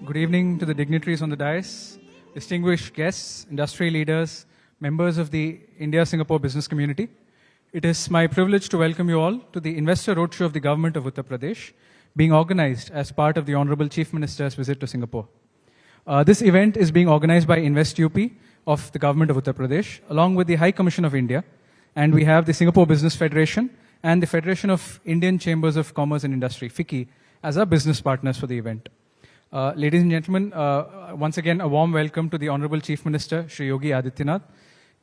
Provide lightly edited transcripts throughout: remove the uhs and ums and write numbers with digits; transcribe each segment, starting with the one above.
Good evening to the dignitaries on the dais, distinguished guests, industry leaders, members of the India-Singapore business community. It is my privilege to welcome you all to the Investor Roadshow of the Government of Uttar Pradesh, being organized as part of the Honorable Chief Minister's visit to Singapore. This event is being organized by Invest UP of the Government of Uttar Pradesh, along with the High Commission of India, and we have the Singapore Business Federation and the Federation of Indian Chambers of Commerce and Industry, FICCI, as our business partners for the event. Ladies and gentlemen, once again, a warm welcome to the Honorable Chief Minister, Shri Yogi Adityanath,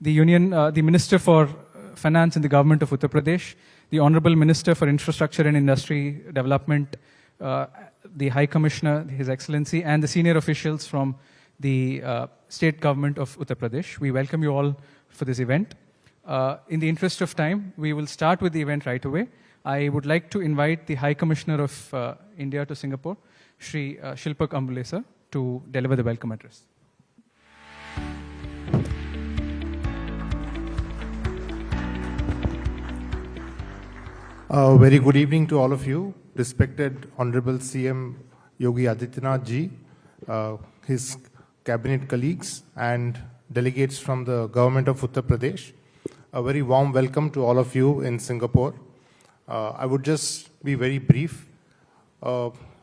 the Minister for Finance in the Government of Uttar Pradesh, the Honorable Minister for Infrastructure and Industry Development, the High Commissioner, His Excellency, and the senior officials from the State Government of Uttar Pradesh. We welcome you all for this event. In the interest of time, we will start with the event right away. I would like to invite the High Commissioner of India to Singapore, Shri Shilpak Ambulesa, to deliver the welcome address. Very good evening to all of you, respected Honorable CM Yogi Adityanath ji, his cabinet colleagues and delegates from the Government of Uttar Pradesh. A very warm welcome to all of you in Singapore. I would just be very brief.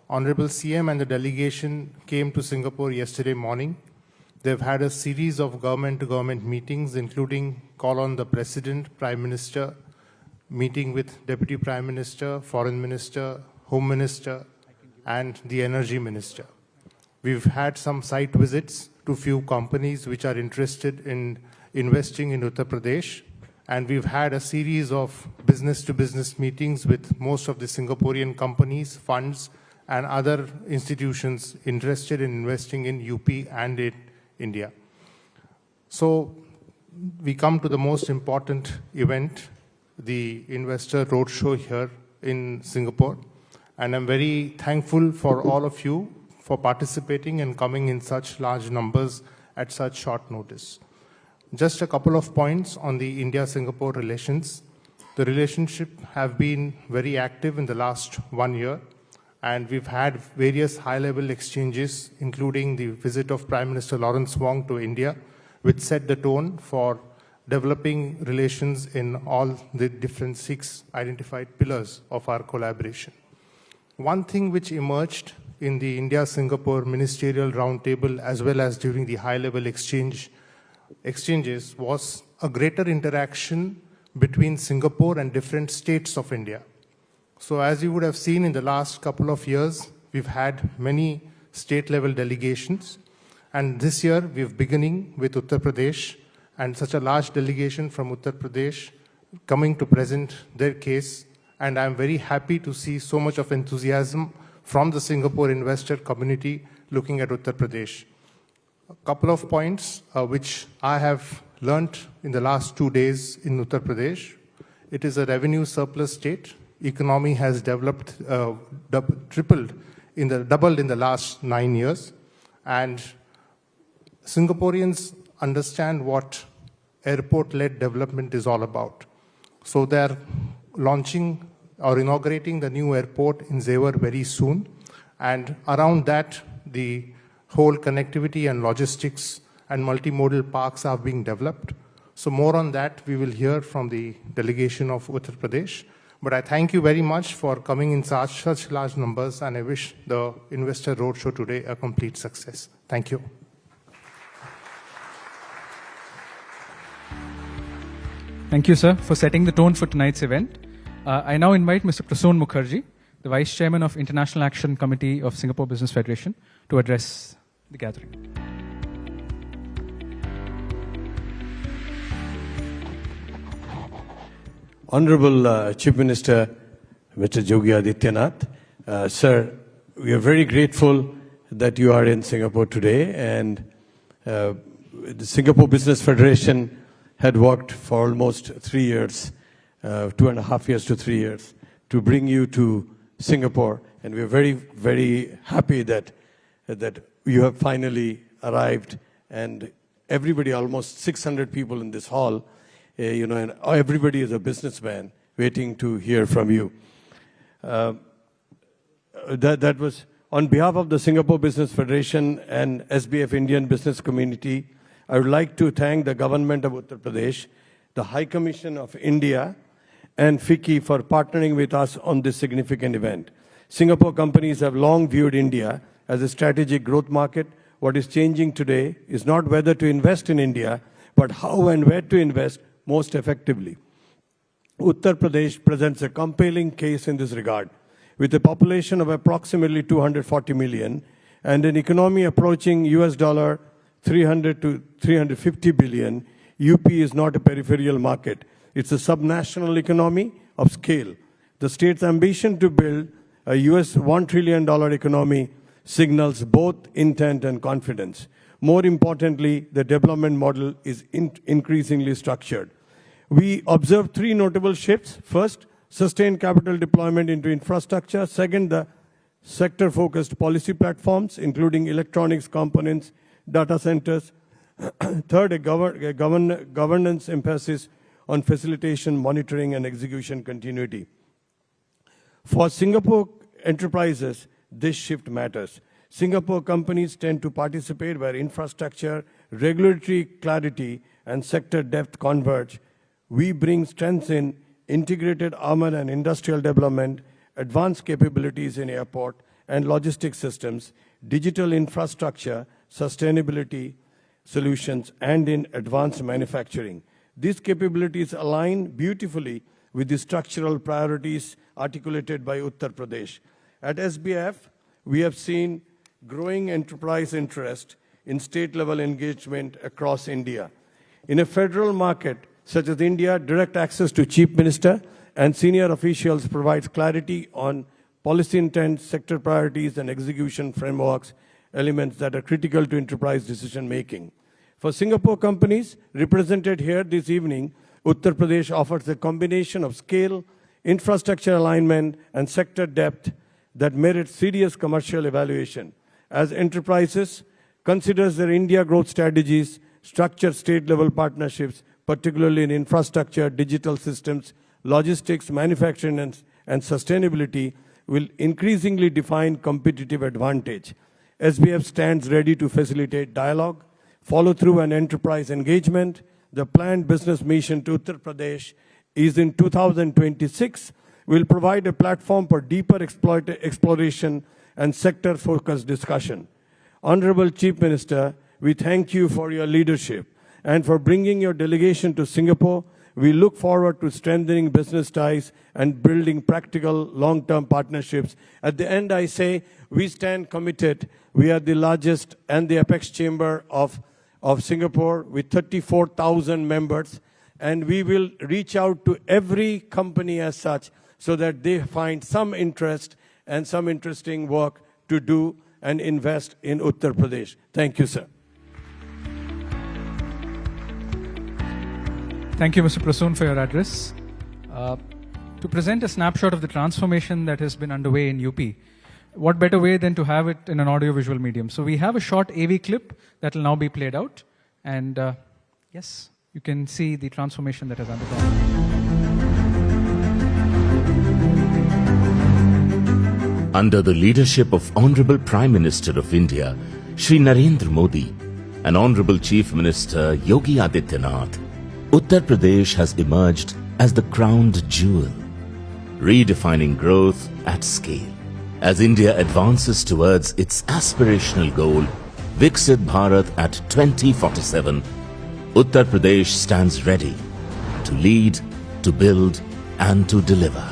Honorable CM and the delegation came to Singapore yesterday morning. They've had a series of government-to-government meetings, including call on the President, Prime Minister, meeting with Deputy Prime Minister, Foreign Minister, Home Minister, and the Energy Minister. We've had some site visits to few companies which are interested in investing in Uttar Pradesh, and we've had a series of business-to-business meetings with most of the Singaporean companies, funds, and other institutions interested in investing in UP and in India. So we come to the most important event, the Investor Roadshow here in Singapore. And I'm very thankful for all of you for participating and coming in such large numbers at such short notice. Just a couple of points on the India-Singapore relations. The relationship have been very active in the last 1 year, and we've had various high-level exchanges, including the visit of Prime Minister Lawrence Wong to India, which set the tone for developing relations in all the different 6 identified pillars of our collaboration. One thing which emerged in the India-Singapore Ministerial Roundtable as well as during the high-level exchanges was a greater interaction between Singapore and different states of India. So as you would have seen in the last couple of years, we've had many state-level delegations, and this year we're beginning with Uttar Pradesh, and such a large delegation from Uttar Pradesh coming to present their case, and I'm very happy to see so much of enthusiasm from the Singapore investor community looking at Uttar Pradesh. A couple of points which I have learnt in the last 2 days in Uttar Pradesh. It is a revenue surplus state. Economy has developed, doubled in the last 9 years, and Singaporeans understand what airport-led development is all about. So they're launching or inaugurating the new airport in Xever very soon, and around that, the whole connectivity and logistics and multimodal parks are being developed. So more on that we will hear from the delegation of Uttar Pradesh. But I thank you very much for coming in such large numbers, and I wish the Investor Roadshow today a complete success. Thank you. Thank you, sir, for setting the tone for tonight's event. I now invite Mr. Prasoon Mukherjee, the Vice Chairman of International Action Committee of Singapore Business Federation, to address the gathering. Honorable Chief Minister, Mr. Yogi Adityanath, sir, we are very grateful that you are in Singapore today, and the Singapore Business Federation had worked for almost 3 years, 2.5 years to 3 years, to bring you to Singapore, and we are very, very happy that you have finally arrived, and everybody, almost 600 people in this hall, and everybody is a businessman waiting to hear from you. That was On behalf of the Singapore Business Federation and SBF Indian Business Community, I would like to thank the government of Uttar Pradesh, the High Commission of India, and FICCI for partnering with us on this significant event. Singapore companies have long viewed India as a strategic growth market. What is changing today is not whether to invest in India, but how and where to invest most effectively. Uttar Pradesh presents a compelling case in this regard. With a population of approximately 240 million and an economy approaching US dollar 300 to 350 billion, UP is not a peripheral market. It's a subnational economy of scale. The state's ambition to build a US $1 trillion economy signals both intent and confidence. More importantly, the development model is increasingly structured. We observed three notable shifts. First, sustained capital deployment into infrastructure. Second, the sector-focused policy platforms, including electronics components, data centers. Third, a governance emphasis on facilitation, monitoring, and execution continuity. For Singapore enterprises, this shift matters. Singapore companies tend to participate where infrastructure, regulatory clarity, and sector depth converge. We bring strengths in integrated armor and industrial development, advanced capabilities in airport and logistics systems, digital infrastructure, sustainability solutions, and in advanced manufacturing. These capabilities align beautifully with the structural priorities articulated by Uttar Pradesh. At SBF, we have seen growing enterprise interest in state-level engagement across India. In a federal market such as India, direct access to Chief Minister and senior officials provides clarity on policy intent, sector priorities, and execution frameworks, elements that are critical to enterprise decision-making. For Singapore companies represented here this evening, Uttar Pradesh offers a combination of scale, infrastructure alignment, and sector depth that merits serious commercial evaluation. As enterprises considers their India growth strategies, structure state-level partnerships, particularly in infrastructure, digital systems, logistics, manufacturing, and sustainability, will increasingly define competitive advantage. SBF stands ready to facilitate dialogue, follow through, and enterprise engagement. The planned business mission to Uttar Pradesh is in 2026, will provide a platform for deeper exploration and sector-focused discussion. Honorable Chief Minister, we thank you for your leadership and for bringing your delegation to Singapore. We look forward to strengthening business ties and building practical long-term partnerships. At the end, I say we stand committed. We are the largest and the apex chamber of Singapore with 34,000 members, and we will reach out to every company as such so that they find some interest and some interesting work to do and invest in Uttar Pradesh. Thank you, sir. Thank you, Mr. Prasoon, for your address. To present a snapshot of the transformation that has been underway in UP, what better way than to have it in an audio-visual medium? So we have a short AV clip that will now be played out. And yes, you can see the transformation that has undergone. Under the leadership of Honorable Prime Minister of India, Shri Narendra Modi, and Honorable Chief Minister Yogi Adityanath, Uttar Pradesh has emerged as the crowned jewel, redefining growth at scale. As India advances towards its aspirational goal, Viksit Bharat at 2047, Uttar Pradesh stands ready to lead, to build, and to deliver.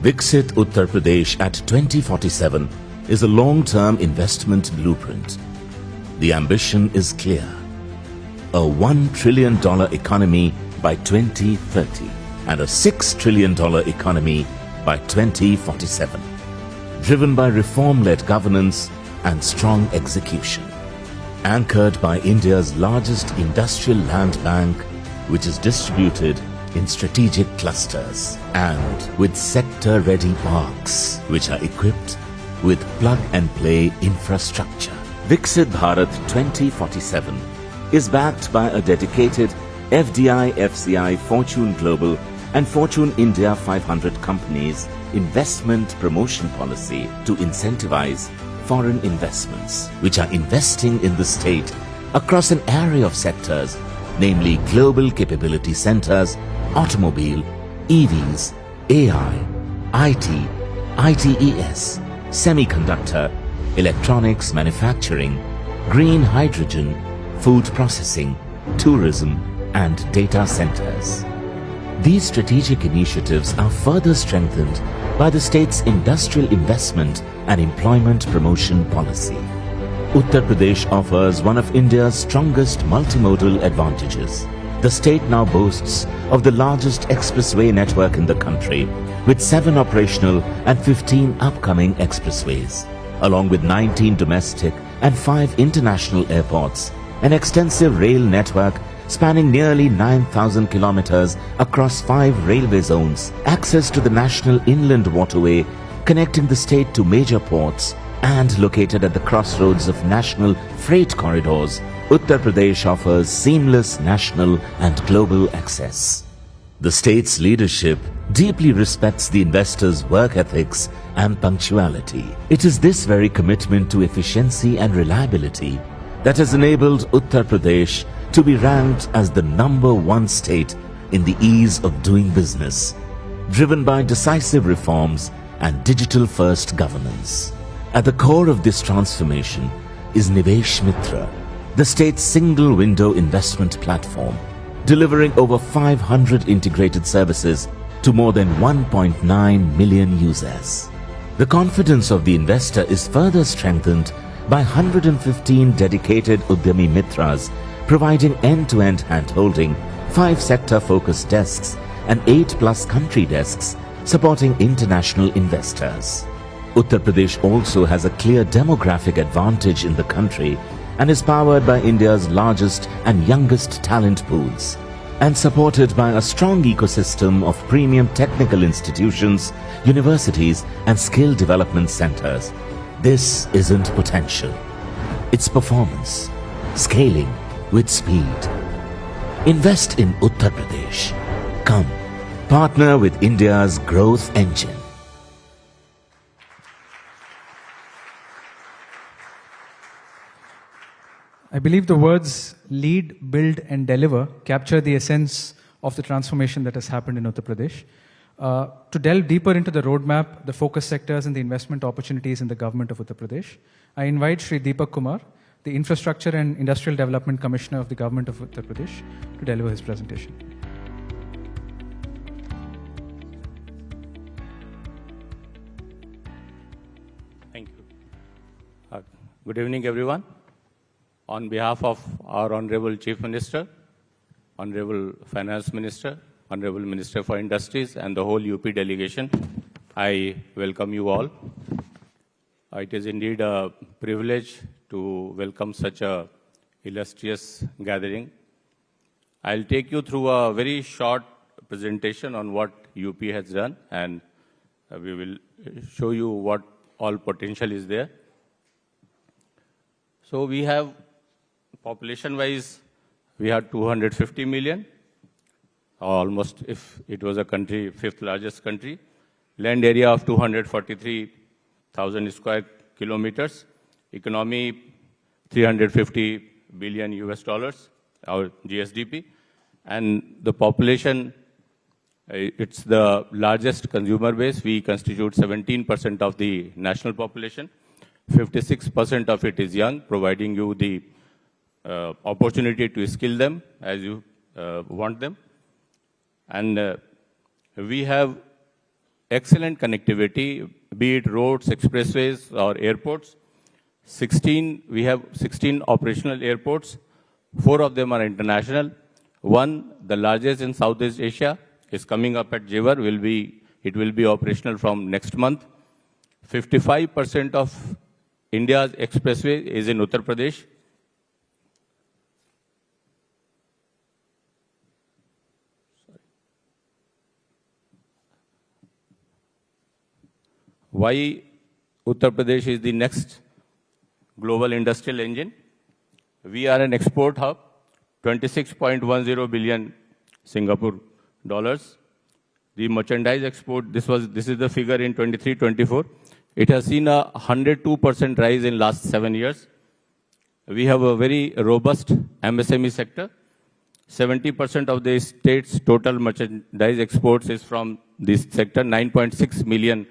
Viksit Uttar Pradesh at 2047 is a long-term investment blueprint. The ambition is clear: a $1 trillion economy by 2030 and a $6 trillion economy by 2047, driven by reform-led governance and strong execution, anchored by India's largest industrial land bank, which is distributed in strategic clusters, and with sector-ready parks, which are equipped with plug-and-play infrastructure. Viksit Bharat 2047 is backed by a dedicated FDI-FCI Fortune Global and Fortune India 500 companies' investment promotion policy to incentivize foreign investments, which are investing in the state across an array of sectors, namely global capability centers, automobile, EVs, AI, IT, ITES, semiconductor, electronics manufacturing, green hydrogen, food processing, tourism, and data centers. These strategic initiatives are further strengthened by the state's industrial investment and employment promotion policy. Uttar Pradesh offers one of India's strongest multimodal advantages. The state now boasts of the largest expressway network in the country, with 7 operational and 15 upcoming expressways, along with 19 domestic and 5 international airports, an extensive rail network spanning nearly 9,000 kilometers across 5 railway zones, access to the National Inland Waterway connecting the state to major ports, and located at the crossroads of national freight corridors, Uttar Pradesh offers seamless national and global access. The state's leadership deeply respects the investors' work ethics and punctuality. It is this very commitment to efficiency and reliability that has enabled Uttar Pradesh to be ranked as the #1 state in the ease of doing business, driven by decisive reforms and digital-first governance. At the core of this transformation is Nivesh Mitra, the state's single-window investment platform, delivering over 500 integrated services to more than 1.9 million users. The confidence of the investor is further strengthened by 115 dedicated Udyami Mitras, providing end-to-end hand-holding, 5 sector-focused desks, and 8+ country desks supporting international investors. Uttar Pradesh also has a clear demographic advantage in the country and is powered by India's largest and youngest talent pools, and supported by a strong ecosystem of premium technical institutions, universities, and skill development centers. This isn't potential. It's performance, scaling with speed. Invest in Uttar Pradesh. Come, partner with India's growth engine. I believe the words lead, build, and deliver capture the essence of the transformation that has happened in Uttar Pradesh. To delve deeper into the roadmap, the focus sectors, and the investment opportunities in the government of Uttar Pradesh, I invite Shri Deepak Kumar, the Infrastructure and Industrial Development Commissioner of the government of Uttar Pradesh, to deliver his presentation. Thank you. Good evening, everyone. On behalf of our Honorable Chief Minister, Honorable Finance Minister, Honorable Minister for Industries, and the whole UP delegation, I welcome you all. It is indeed a privilege to welcome such a illustrious gathering. I'll take you through a very short presentation on what UP has done, and we will show you what all potential is there. So we have, population-wise, we had 250 million, almost, if it was a country, 5th largest country. Land area of 243,000 square kilometers. Economy, 350 billion US dollars, our GSDP. And the population, it's the largest consumer base. We constitute 17% of the national population. 56% of it is young, providing you the opportunity to skill them as you want them. And we have excellent connectivity, be it roads, expressways, or airports. We have 16 operational airports. 4 of them are international. One, the largest in Southeast Asia, is coming up at Jewar. It will be operational from next month. 55% of India's expressway is in Uttar Pradesh. Why Uttar Pradesh is the next global industrial engine? We are an export hub, 26.10 billion Singapore dollars. The merchandise export, this is the figure in 23-24. It has seen a 102% rise in last 7 years. We have a very robust MSME sector. 70% of the state's total merchandise exports is from this sector. 9.6 million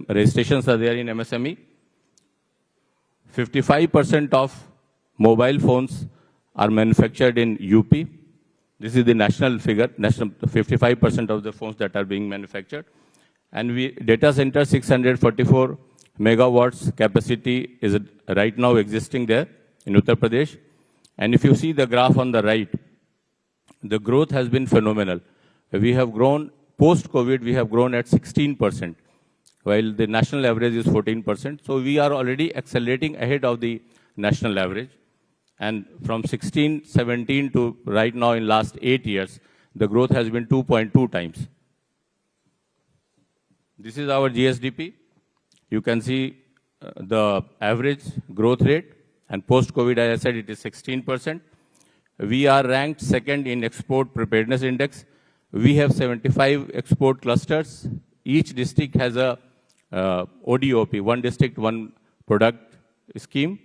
registrations are there in MSME. 55% of mobile phones are manufactured in UP. This is the national figure, 55% of the phones that are being manufactured. And data center 644 megawatts capacity is right now existing there in Uttar Pradesh. And if you see the graph on the right, the growth has been phenomenal. We have grown, post-COVID, we have grown at 16%, while the national average is 14%. So we are already accelerating ahead of the national average. And from 16, 17 to right now in last 8 years, the growth has been 2.2 times. This is our GSDP. You can see the average growth rate. And post-COVID, as I said, it is 16%. We are ranked second in Export Preparedness Index. We have 75 export clusters. Each district has a ODOP, one district, one product scheme.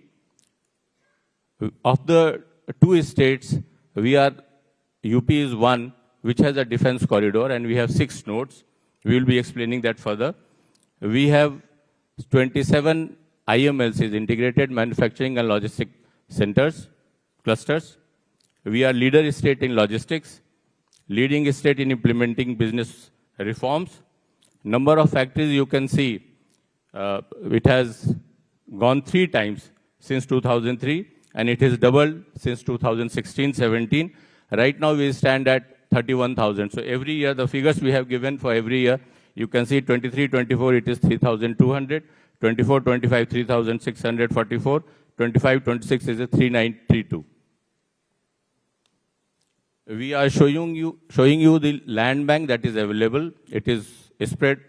Of the 2 states, UP is one, which has a defense corridor, and we have 6 nodes. We will be explaining that further. We have 27 IMLCs, Integrated Manufacturing and Logistic Centers, clusters. We are leader state in logistics, leading state in implementing business reforms. Number of factories, you can see, it has gone 3 times since 2003, and it has doubled since 2016-17. Right now, we stand at 31,000. So every year, the figures we have given for every year, you can see 23-24, it is 3,200. 24-25, 3,644. 25-26 is a 3,932. We are showing you the land bank that is available. It is spread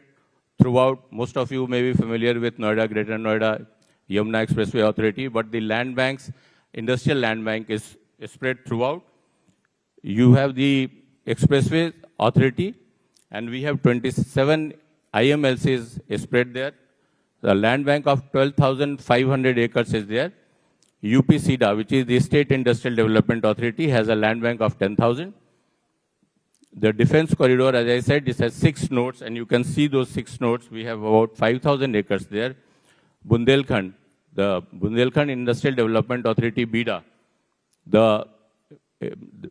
throughout. Most of you may be familiar with Noida, Greater Noida, Yamuna Expressway Authority, but the land banks, industrial land bank is spread throughout. You have the Expressway Authority, and we have 27 IMLCs spread there. The land bank of 12,500 acres is there. UPCIDA, which is the State Industrial Development Authority, has a land bank of 10,000. The defense corridor, as I said, this has 6 nodes, and you can see those 6 nodes. We have about 5,000 acres there. Bundelkhand, the Bundelkhand Industrial Development Authority, BIDA. The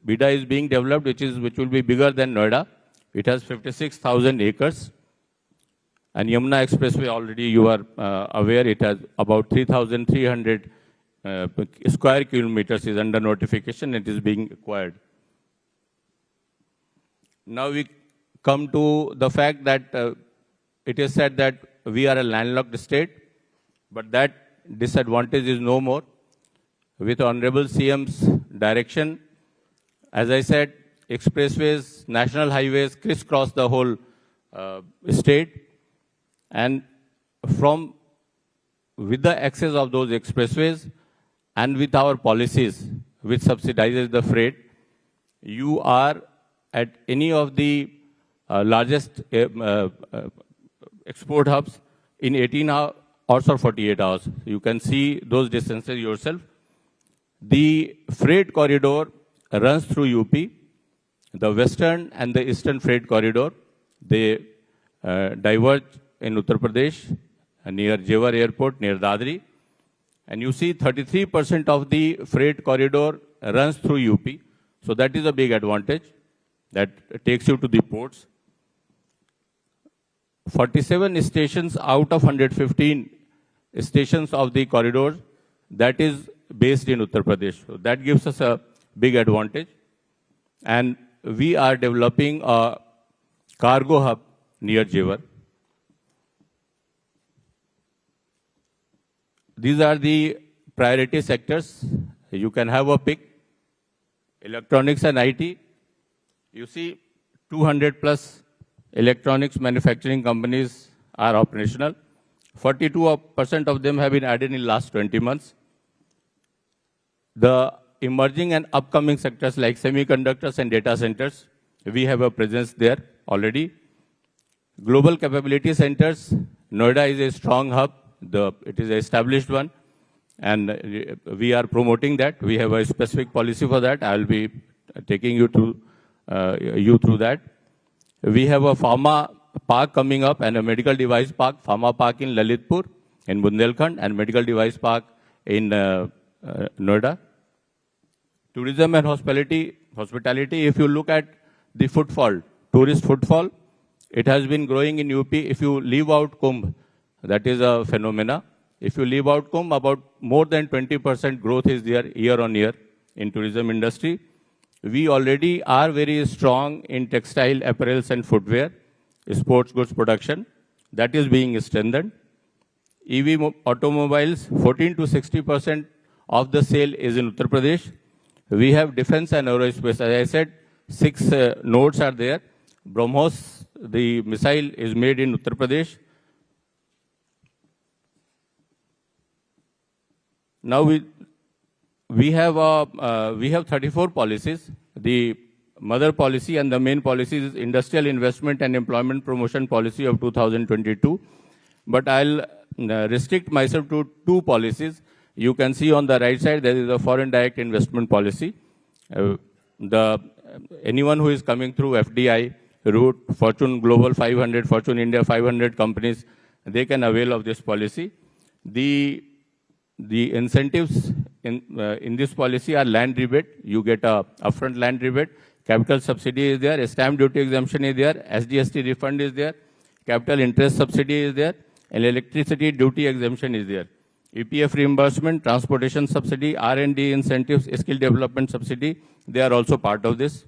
BIDA is being developed, which will be bigger than Noida. It has 56,000 acres. And Yamuna Expressway, already you are aware, it has about 3,300 square kilometers is under notification. It is being acquired. Now we come to the fact that it is said that we are a landlocked state, but that disadvantage is no more. With Honorable CM's direction, as I said, expressways, national highways crisscross the whole state. And with the access of those expressways and with our policies, which subsidizes the freight, you are at any of the largest export hubs in 18 hours or 48 hours. You can see those distances yourself. The freight corridor runs through UP. The western and the eastern freight corridor, they diverge in Uttar Pradesh, near Jewar Airport, near Dadri. And you see 33% of the freight corridor runs through UP. So that is a big advantage that takes you to the ports. 47 stations out of 115 stations of the corridor, that is based in Uttar Pradesh. So that gives us a big advantage. And we are developing a cargo hub near Jewar. These are the priority sectors. You can have a pick. Electronics and IT. You see 200 plus electronics manufacturing companies are operational. 42% of them have been added in the last 20 months. The emerging and upcoming sectors like semiconductors and data centers, We have a presence there already. Global capability centers, Noida is a strong hub. It is an established one, and we are promoting that. We have a specific policy for that. I will be taking you through that. We have a pharma park coming up and a medical device park, pharma park in Lalitpur, in Bundelkhand, and medical device park in Noida. Tourism and hospitality, if you look at the footfall, tourist footfall, it has been growing in UP. If you leave out Kumbh, that is a phenomena. If you leave out Kumbh, about more than 20% growth is there year on year in tourism industry. We already are very strong in textile, apparels and footwear, sports goods production. That is being strengthened. EV automobiles, 14 to 60% of the sale is in Uttar Pradesh. We have defense and aerospace. As I said, 6 nodes are there. BrahMos, the missile, is made in Uttar Pradesh. Now we have 34 policies. The mother policy and the main policy is Industrial Investment and Employment Promotion Policy of 2022. But I'll restrict myself to 2 policies. You can see on the right side there is a foreign direct investment policy. Anyone who is coming through FDI route, Fortune Global 500, Fortune India 500 companies, they can avail of this policy. The incentives in this policy are land rebate. You get a upfront land rebate. Capital subsidy is there. Stamp duty exemption is there. SGST refund is there. Capital interest subsidy is there. And electricity duty exemption is there. EPF reimbursement, transportation subsidy, R&D incentives, skill development subsidy, they are also part of this.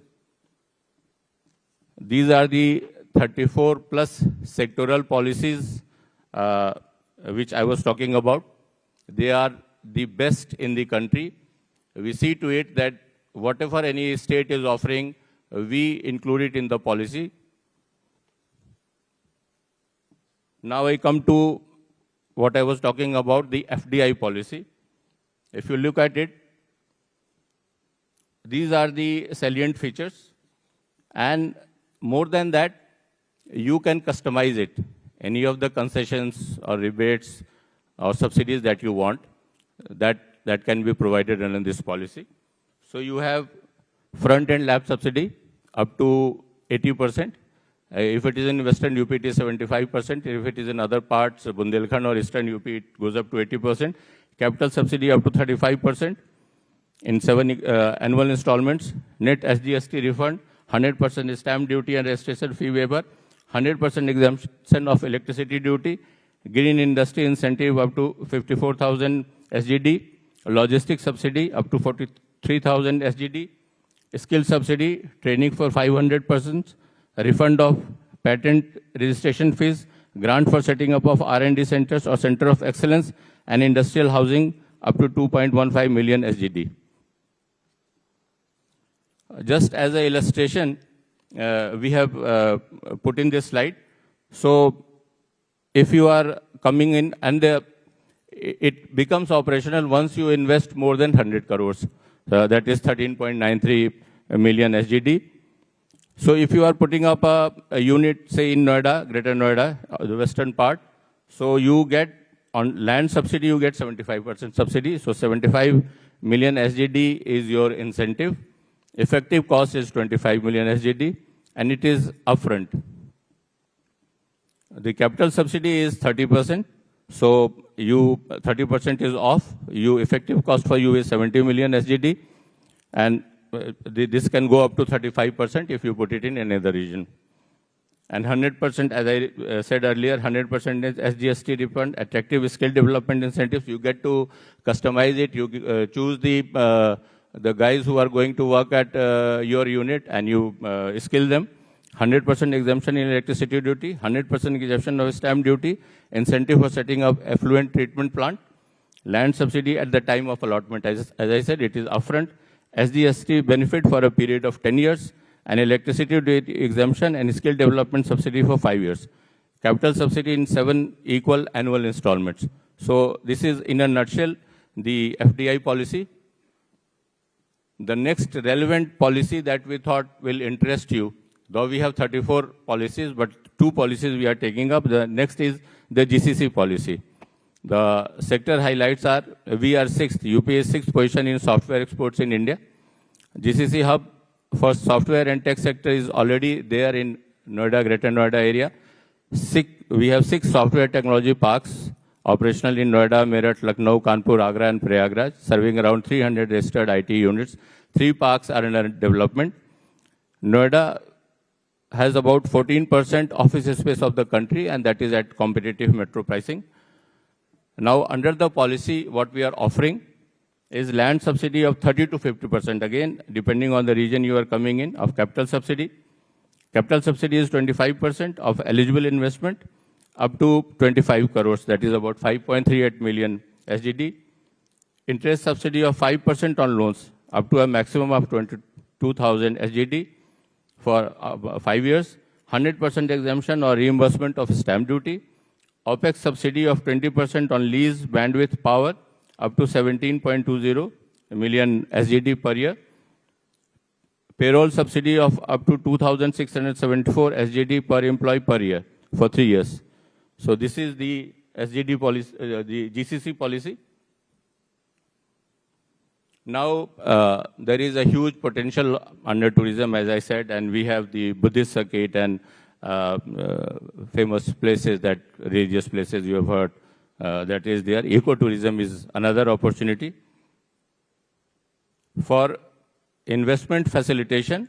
These are the 34 plus sectoral policies which I was talking about. They are the best in the country. We see to it that whatever any state is offering, we include it in the policy. Now I come to what I was talking about, the FDI policy. If you look at it, these are the salient features. And more than that, you can customize it. Any of the concessions or rebates or subsidies that you want, that can be provided under this policy. So you have front-end lab subsidy up to 80%. If it is in Western UP, it is 75%. If it is in other parts, Bundelkhand or Eastern UP, it goes up to 80%. Capital subsidy up to 35% in 7 annual installments. Net SGST refund, 100% stamp duty and registration fee waiver, 100% exemption of electricity duty, green industry incentive up to 54,000 SGD, logistics subsidy up to 43,000 SGD, skill subsidy, training for 500 persons, refund of patent registration fees, grant for setting up of R&D centers or center of excellence, and industrial housing up to 2.15 million SGD. Just as an illustration, we have put in this slide. So if you are coming in, and it becomes operational once you invest more than 100 crores. That is 13.93 million SGD. So if you are putting up a unit, say in Noida, Greater Noida, the western part, so you get on land subsidy, you get 75% subsidy. So 75 million SGD is your incentive. Effective cost is 25 million SGD, and it is upfront. The capital subsidy is 30%. So 30% is off. Effective cost for you is 70 million SGD, and this can go up to 35% if you put it in another region. And 100%, as I said earlier, 100% is SGST refund, attractive skill development incentives. You get to customize it. You choose the guys who are going to work at your unit, and you skill them. 100% exemption in electricity duty, 100% exemption of stamp duty, incentive for setting up effluent treatment plant, land subsidy at the time of allotment. As I said, it is upfront. SGST benefit for a period of 10 years, and electricity duty exemption and skill development subsidy for 5 years. Capital subsidy in 7 equal annual installments. So this is, in a nutshell, the FDI policy. The next relevant policy that we thought will interest you Though we have 34 policies, but 2 policies we are taking up. The next is the GCC policy. The sector highlights are, we are 6th, UP is 6th position in software exports in India. GCC hub for software and tech sector is already there in Noida, Greater Noida area. We have 6 software technology parks operational in Noida, Meerut, Lucknow, Kanpur, Agra, and Prayagraj, serving around 300 registered IT units. 3 parks are under development. Noida has about 14% office space of the country, and that is at competitive metro pricing. Now, under the policy, what we are offering is land subsidy of 30 to 50%, again, depending on the region you are coming in, of capital subsidy. Capital subsidy is 25% of eligible investment up to 25 crores, that is about 5.38 million SGD. Interest subsidy of 5% on loans up to a maximum of 22,000 SGD for 5 years. 100% exemption or reimbursement of stamp duty. OPEX subsidy of 20% on lease bandwidth power up to 17.20 million SGD per year. Payroll subsidy of up to 2,674 SGD per employee per year for 3 years. So this is the SGD policy, the GCC policy. Now, there is a huge potential under tourism, as I said, and we have the Buddhist circuit and famous places, that religious places you have heard, that is there. Ecotourism is another opportunity. For investment facilitation,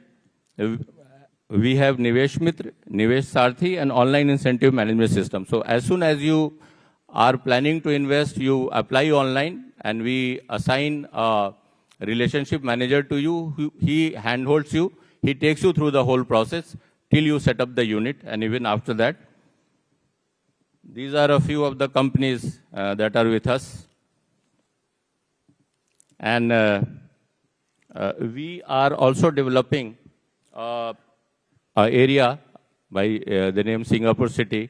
we have Nivesh Mitra, Nivesh Sarthi, and online incentive management system. So as soon as you are planning to invest, you apply online, and we assign a relationship manager to you. He handholds you. He takes you through the whole process till you set up the unit, and even after that. These are a few of the companies that are with us. And we are also developing an area by the name Singapore City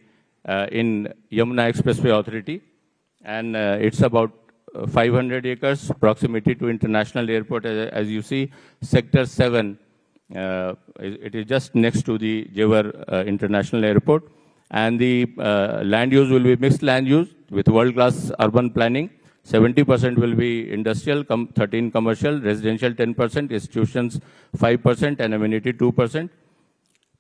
in Yamuna Expressway Authority. And it's about 500 acres, proximity to international airport. As you see, Sector 7, it is just next to the Jewar International Airport. And the land use will be mixed land use with world-class urban planning. 70% will be industrial, 13 commercial, residential 10%, institutions 5%, and amenity 2%.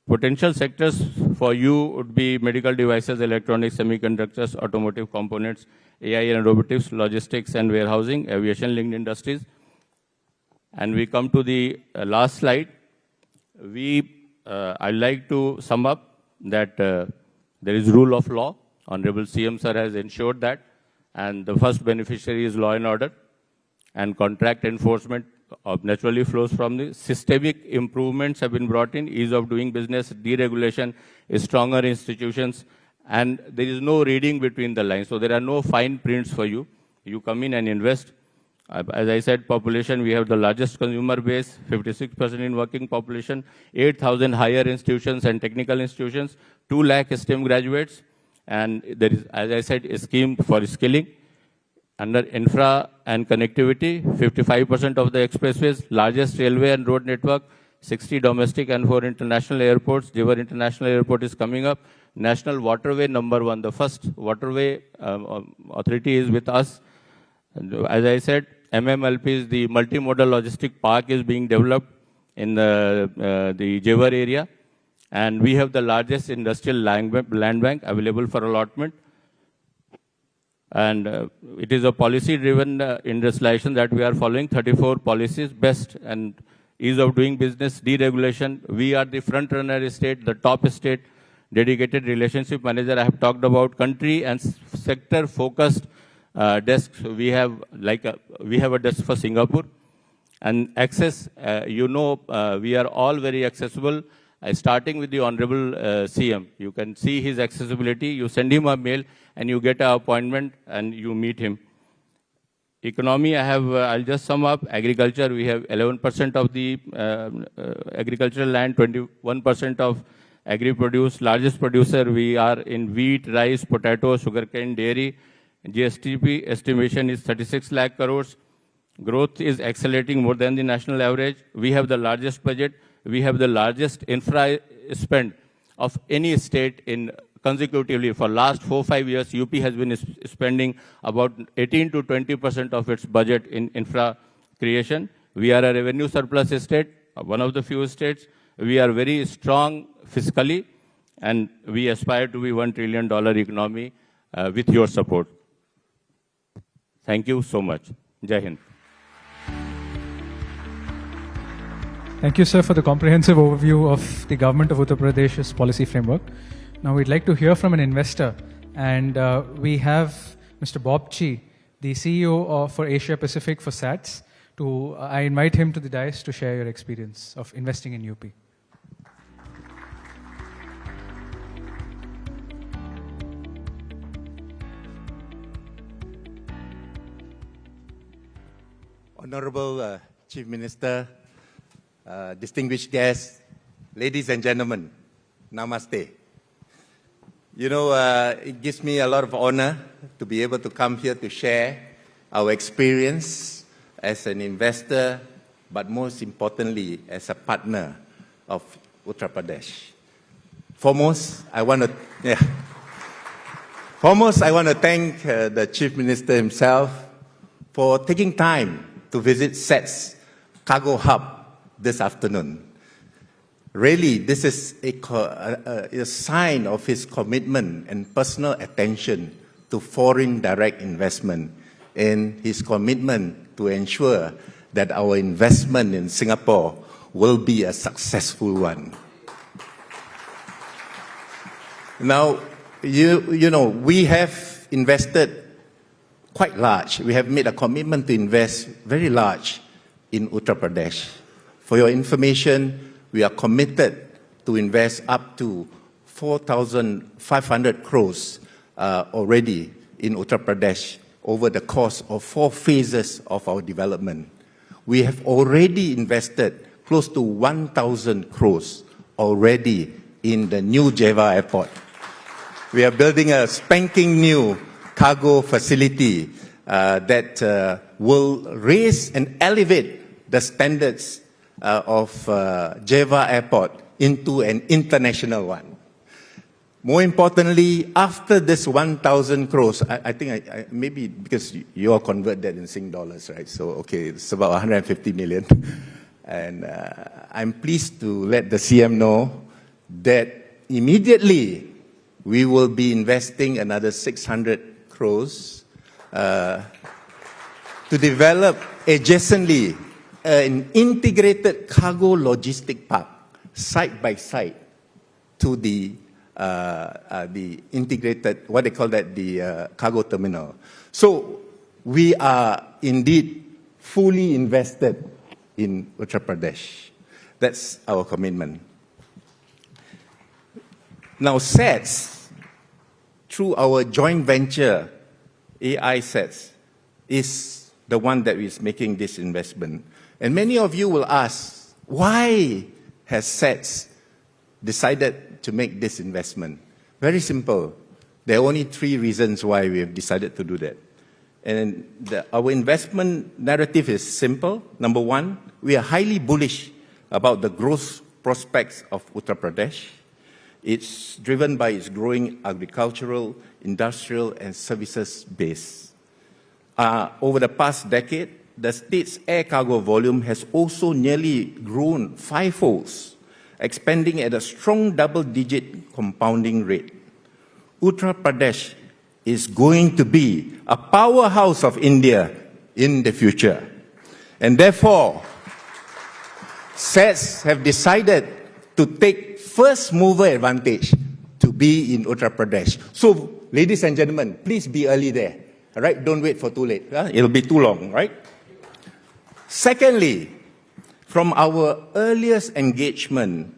Potential sectors for you would be medical devices, electronics, semiconductors, automotive components, AI and robotics, logistics and warehousing, aviation-linked industries. And we come to the last slide. I'd like to sum up that there is rule of law. Honorable CM Sir has ensured that. And the first beneficiary is law and order. And contract enforcement naturally flows from the systemic improvements have been brought in, ease of doing business, deregulation, stronger institutions, and there is no reading between the lines. So there are no fine prints for you. You come in and invest. As I said, population, we have the largest consumer base, 56% in working population, 8,000 higher institutions and technical institutions, 2 lakh STEM graduates, and there is, as I said, a scheme for skilling. Under infra and connectivity, 55% of the expressways, largest railway and road network, 60 domestic and 4 international airports. Jewar International Airport is coming up. National Waterway #1, the first waterway authority is with us. As I said, MMLP is the multimodal logistic park is being developed in the Jewar area. And we have the largest industrial land bank available for allotment. And it is a policy-driven industrialization that we are following, 34 policies, best and ease of doing business, deregulation. We are the front-runner state, the top state, dedicated relationship manager. I have talked about country and sector-focused desks. We have a desk for Singapore. And access, we are all very accessible. Starting with the Honorable CM, you can see his accessibility. You send him a mail and you get an appointment and you meet him. Economy, I'll just sum up. Agriculture, we have 11% of the agricultural land, 21% of agri-produce. Largest producer, we are in wheat, rice, potato, sugarcane, dairy. GSTP estimation is 36 lakh crores. Growth is accelerating more than the national average. We have the largest budget. we have the largest infra spend of any state in consecutively. For last 4-5 years, UP has been spending about 18 to 20% of its budget in infra creation. We are a revenue surplus state, one of the few states. We are very strong fiscally, and we aspire to be $1 trillion economy with your support. Thank you so much. Jai Hind. Thank you, sir, for the comprehensive overview of the government of Uttar Pradesh's policy framework. Now, we'd like to hear from an investor, and we have Mr. Bob Chi, the CEO for Asia Pacific for SATS. I invite him to the dais to share your experience of investing in UP. Honorable Chief Minister, distinguished guests, ladies and gentlemen, namaste. You know, it gives me a lot of honor to be able to come here to share our experience as an investor, but most importantly, as a partner of Uttar Pradesh. Foremost, I want to thank the Chief Minister himself for taking time to visit SATS Cargo Hub this afternoon. Really, this is a sign of his commitment and personal attention to foreign direct investment and his commitment to ensure that our investment in Singapore will be a successful one. Now, you know, we have invested quite large. We have made a commitment to invest very large in Uttar Pradesh. For your information, we are committed to invest up to 4,500 crores already in Uttar Pradesh over the course of 4 phases of our development. We have already invested close to 1,000 crores already in the new Jeva airport. We are building a spanking new cargo facility that will raise and elevate the standards of Jeva Airport into an international one. More importantly, after this 1,000 crores, I think maybe because you all convert that in Sing dollars, right? So, okay, it's about 150 million. And I'm pleased to let the CM know that immediately we will be investing another 600 crores to develop adjacently an integrated cargo logistic park, side by side, to the integrated, what they call that, the cargo terminal. So we are indeed fully invested in Uttar Pradesh. That's our commitment. Now, SATS, through our joint venture, AI SATS, is the one that is making this investment. And many of you will ask, why has SATS decided to make this investment? Very simple. There are only 3 reasons why we have decided to do that. And our investment narrative is simple. Number 1, we are highly bullish about the growth prospects of Uttar Pradesh. It's driven by its growing agricultural, industrial, and services base. Over the past decade, the state's air cargo volume has also nearly grown 5-fold, expanding at a strong double-digit compounding rate. Uttar Pradesh is going to be a powerhouse of India in the future. And therefore, SATS have decided to take first mover advantage to be in Uttar Pradesh. So, ladies and gentlemen, please be early there. All right? Don't wait for too late. It'll be too long, right? Secondly, from our earliest engagement,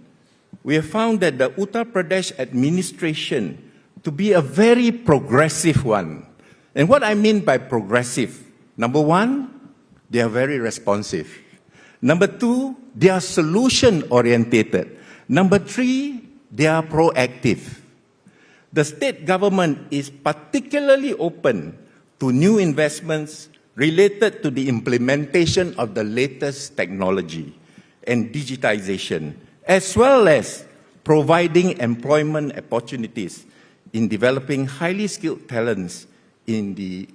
we have found that the Uttar Pradesh administration to be a very progressive one. And what I mean by progressive, number 1, they are very responsive. Number 2, they are solution-orientated. Number 3, they are proactive. The state government is particularly open to new investments related to the implementation of the latest technology. and digitization, as well as providing employment opportunities in developing highly skilled talents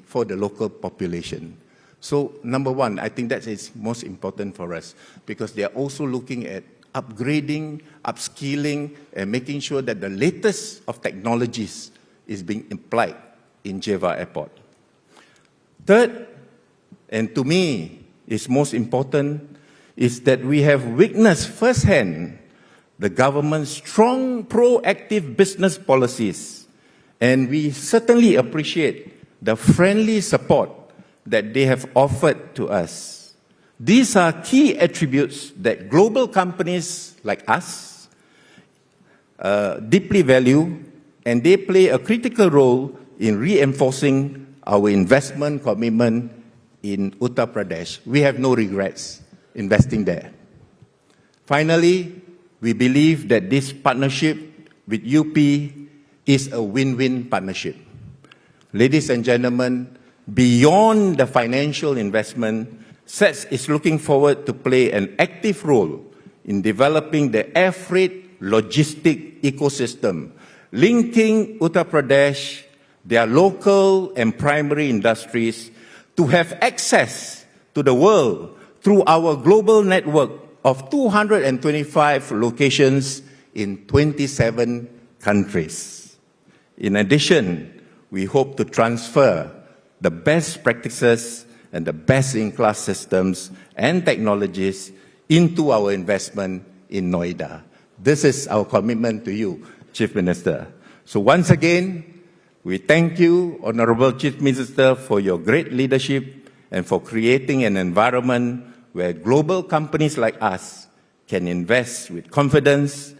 for the local population. So number one, I think that is most important for us, because they are also looking at upgrading, upskilling, and making sure that the latest of technologies is being applied in Java Airport. Third, and to me is most important, is that we have witnessed firsthand the government's strong proactive business policies, and we certainly appreciate the friendly support that they have offered to us. These are key attributes that global companies like us deeply value, and they play a critical role in reinforcing our investment commitment in Uttar Pradesh. We have no regrets investing there. Finally, we believe that this partnership with UP is a win-win partnership. Ladies and gentlemen, beyond the financial investment, SETS is looking forward to play an active role in developing the air freight logistic ecosystem, linking Uttar Pradesh, their local and primary industries, to have access to the world through our global network of 225 locations in 27 countries. In addition, we hope to transfer the best practices and the best-in-class systems and technologies into our investment in Noida. This is our commitment to you, Chief Minister. So once again, we thank you, Honorable Chief Minister, for your great leadership and for creating an environment where global companies like us can invest with confidence,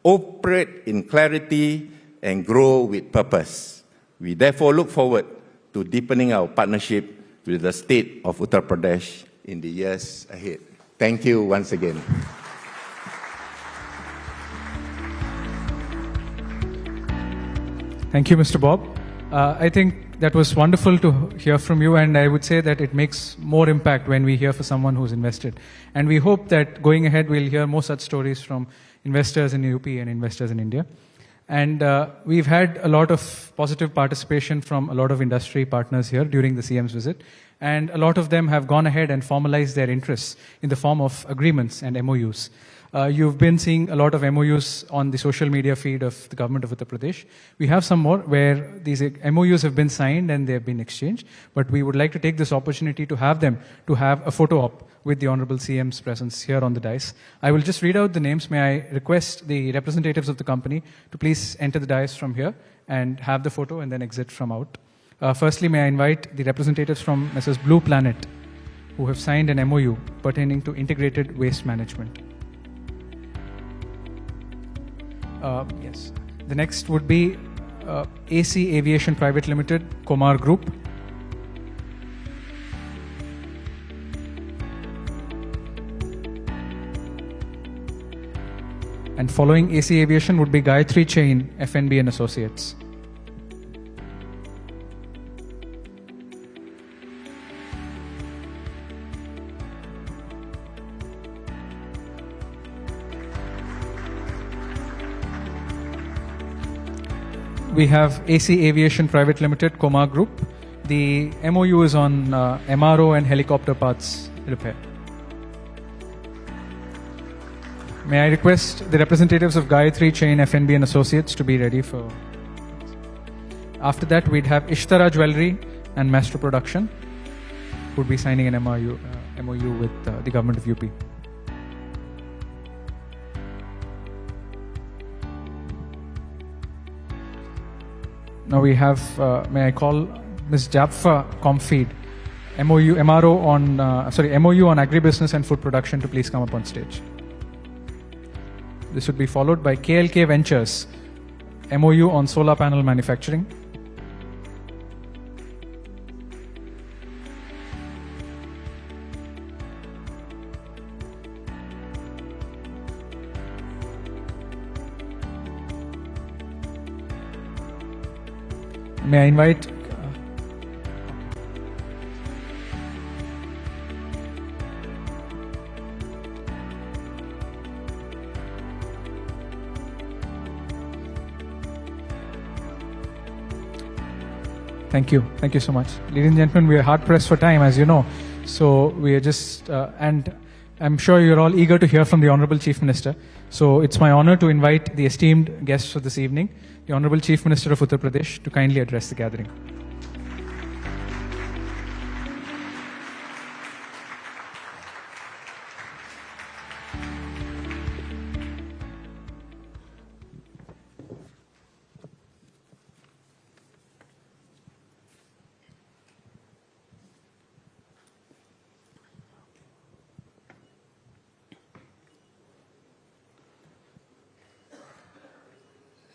operate in clarity, and grow with purpose. We therefore look forward to deepening our partnership with the state of Uttar Pradesh in the years ahead. Thank you once again. Thank you, Mr. Bob. I think that was wonderful to hear from you, and I would say that it makes more impact when we hear from someone who's invested. And we hope that going ahead, we'll hear more such stories from investors in UP and investors in India. And we've had a lot of positive participation from a lot of industry partners here during the CM's visit. And a lot of them have gone ahead and formalized their interests in the form of agreements and MOUs. You've been seeing a lot of MOUs on the social media feed of the government of Uttar Pradesh. We have some more where these MOUs have been signed and they have been exchanged, but we would like to take this opportunity to have them to have a photo op with the Honorable CM's presence here on the dais. I will just read out the names. May I request the representatives of the company to please enter the dais from here and have the photo and then exit from out. Firstly, may I invite the representatives from Messrs. Blue Planet, who have signed an MOU pertaining to integrated waste management. Yes. The next would be AC Aviation Private Limited, Komar Group. And following AC Aviation would be Gayatri Chain, FNB and Associates. We have AC Aviation Private Limited, Komar Group. The MOU is on MRO and helicopter parts repair. May I request the representatives of Gayatri Chain, FNB and Associates to be ready for... After that, we'd have Ishtara Jewelry and Master Production, who would be signing an MOU with the government of UP. Now we have, may I call Ms. Jaffa Comfeed, MOU on agribusiness and food production to please come up on stage. This would be followed by KLK Ventures, MOU on solar panel manufacturing. May I invite Thank you. Thank you so much. Ladies and gentlemen, we are hard pressed for time, as you know. So we are just, and I'm sure you're all eager to hear from the Honorable Chief Minister. So it's my honor to invite the esteemed guests of this evening, the Honorable Chief Minister of Uttar Pradesh, to kindly address the gathering.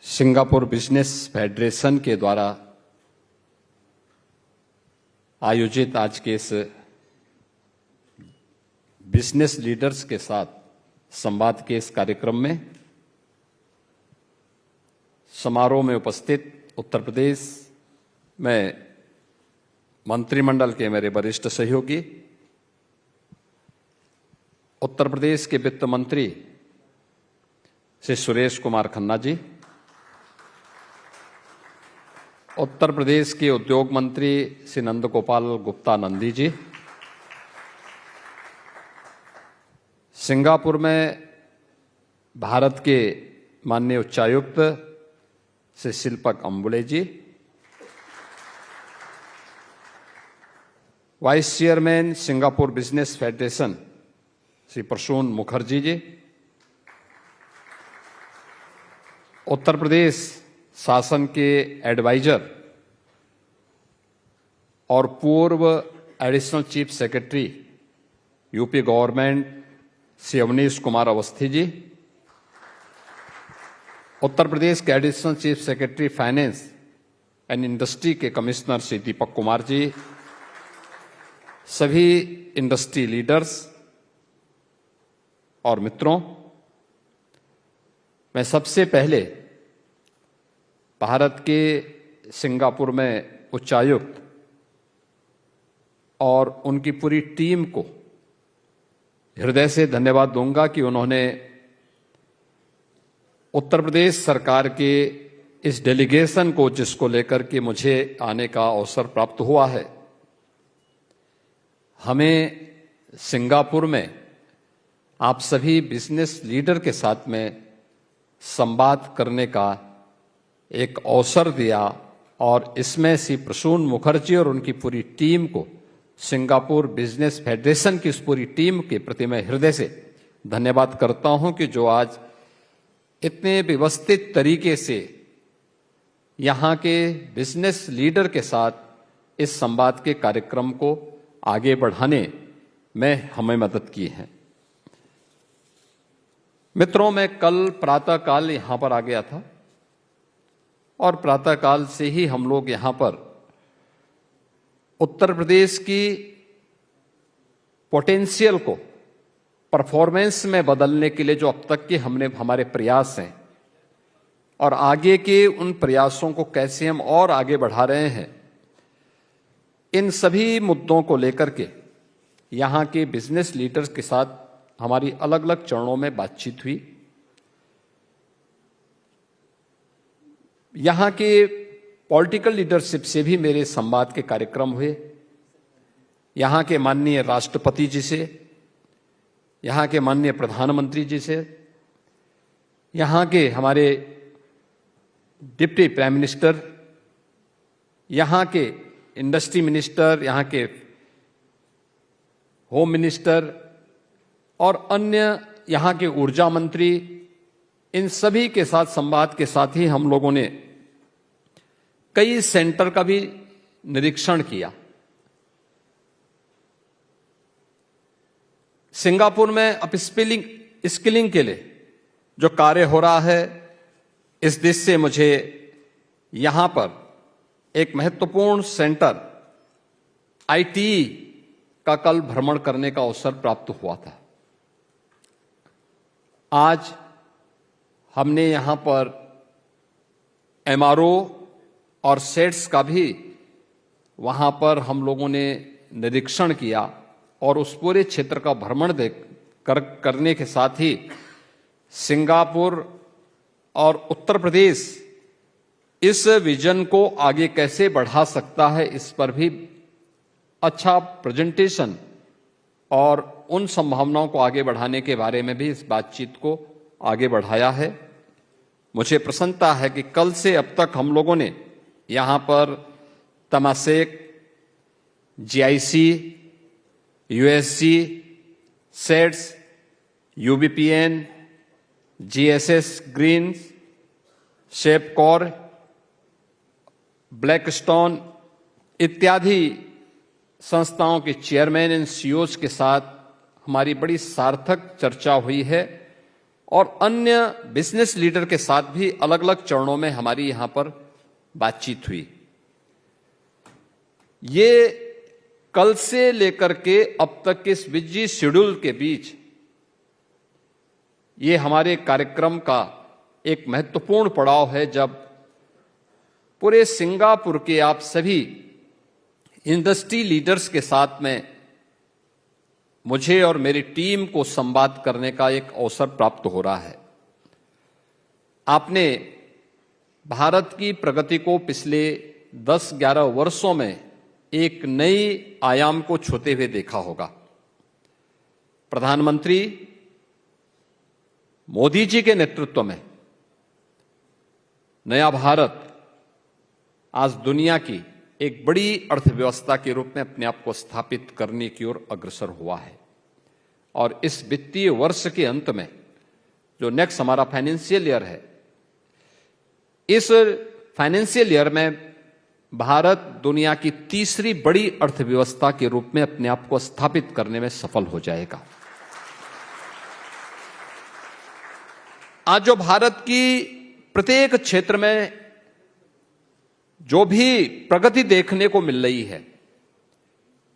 Singapore business federation के द्वारा आयोजित आज के इस business leaders के साथ संवाद के इस कार्यक्रम में समारोह में उपस्थित उत्तर प्रदेश में मंत्रिमंडल के मेरे वरिष्ठ सहयोगी, उत्तर प्रदेश के वित्त मंत्री श्री सुरेश कुमार खन्ना जी, उत्तर प्रदेश के उद्योग मंत्री श्री नंद गोपाल गुप्ता नंदी जी, सिंगापुर में भारत के माननीय उच्चायुक्त Shri Shilpak Ambule ji, vice chairman Singapore business federation Shri Prasoon Mukherjee ji, Uttar Pradesh शासन के एडवाइजर और पूर्व additional chief secretary UP government Shri Awanish Kumar Awasthi ji, Uttar Pradesh के additional chief secretary finance and industry के कमिश्नर श्री दीपक कुमार जी, सभी इंडस्ट्री लीडर्स और मित्रों, मैं सबसे पहले भारत के सिंगापुर में उच्चायुक्त और उनकी पूरी टीम को हृदय से धन्यवाद दूंगा कि उन्होंने उत्तर प्रदेश सरकार के इस डेलीगेशन को, जिसको लेकर के मुझे आने का अवसर प्राप्त हुआ है, हमें सिंगापुर में आप सभी बिजनेस लीडर के साथ में संवाद करने का एक अवसर दिया और इसमें श्री प्रसून मुखर्जी और उनकी पूरी टीम को, सिंगापुर बिजनेस फेडरेशन की इस पूरी टीम के प्रति मैं हृदय से धन्यवाद करता हूं कि जो आज इतने व्यवस्थित तरीके से यहां के बिजनेस लीडर के साथ इस संवाद के कार्यक्रम को आगे बढ़ाने में हमें मदद की है। मित्रों, मैं कल प्रातःकाल यहां पर आ गया था और प्रातःकाल से ही हम लोग यहां पर उत्तर प्रदेश की पोटेंशियल को परफॉर्मेंस में बदलने के लिए जो अब तक के हमारे प्रयास हैं और आगे के उन प्रयासों को कैसे हम और आगे बढ़ा रहे हैं, इन सभी मुद्दों को लेकर के यहां के बिजनेस लीडर्स के साथ हमारी अलग अलग चरणों में बातचीत हुई। यहां के पॉलिटिकल लीडरशिप से भी मेरे संवाद के कार्यक्रम हुए, यहां के माननीय राष्ट्रपति जी से, यहां के माननीय प्रधानमंत्री जी से, यहां के हमारे डिप्टी प्राइम मिनिस्टर, यहां के इंडस्ट्री मिनिस्टर, यहां के होम मिनिस्टर और अन्य यहां के ऊर्जा मंत्री, इन सभी के साथ संवाद के साथ ही हम लोगों ने कई सेंटर का भी निरीक्षण किया। सिंगापुर में स्किलिंग के लिए जो कार्य हो रहा है, इस दृष्टि से मुझे यहां पर एक महत्वपूर्ण सेंटर आईटी का कल भ्रमण करने का अवसर प्राप्त हुआ था। आज हमने यहां पर एमआरओ और सेट्स का भी वहां पर हम लोगों ने निरीक्षण किया और उस पूरे क्षेत्र का भ्रमण करने के साथ ही सिंगापुर और उत्तर प्रदेश इस विजन को आगे कैसे बढ़ा सकता है, इस पर भी अच्छा प्रेजेंटेशन और उन संभावनाओं को आगे बढ़ाने के बारे में भी इस बातचीत को आगे बढ़ाया है। मुझे प्रसन्नता है कि कल से अब तक हम लोगों ने यहां पर तमासेक, जीआईसी, यूएससी, सेट्स, यूबीपीएन, जीएसएस ग्रीन्स, शेपकॉर, ब्लैकस्टोन इत्यादि संस्थाओं के चेयरमैन एंड सीईओज के साथ हमारी बड़ी सार्थक चर्चा हुई है और अन्य बिजनेस लीडर के साथ भी अलग अलग चरणों में हमारी यहां पर बातचीत हुई। ये कल से लेकर के अब तक के इस बिजी शेड्यूल के बीच ये हमारे कार्यक्रम का एक महत्वपूर्ण पड़ाव है, जब पूरे सिंगापुर के आप सभी इंडस्ट्री लीडर्स के साथ में मुझे और मेरी टीम को संवाद करने का एक अवसर प्राप्त हो रहा है। आपने भारत की प्रगति को पिछले 10-11 वर्षों में एक नई आयाम को छूते हुए देखा होगा। प्रधानमंत्री मोदी जी के नेतृत्व में नया भारत आज दुनिया की एक बड़ी अर्थव्यवस्था के रूप में अपने आप को स्थापित करने की ओर अग्रसर हुआ है। और इस वित्तीय वर्ष के अंत में जो नेक्स्ट हमारा फाइनेंशियल ईयर है, इस फाइनेंशियल ईयर में भारत दुनिया की तीसरी बड़ी अर्थव्यवस्था के रूप में अपने आप को स्थापित करने में सफल हो जाएगा। आज जो भारत की प्रत्येक क्षेत्र में जो भी प्रगति देखने को मिल रही है,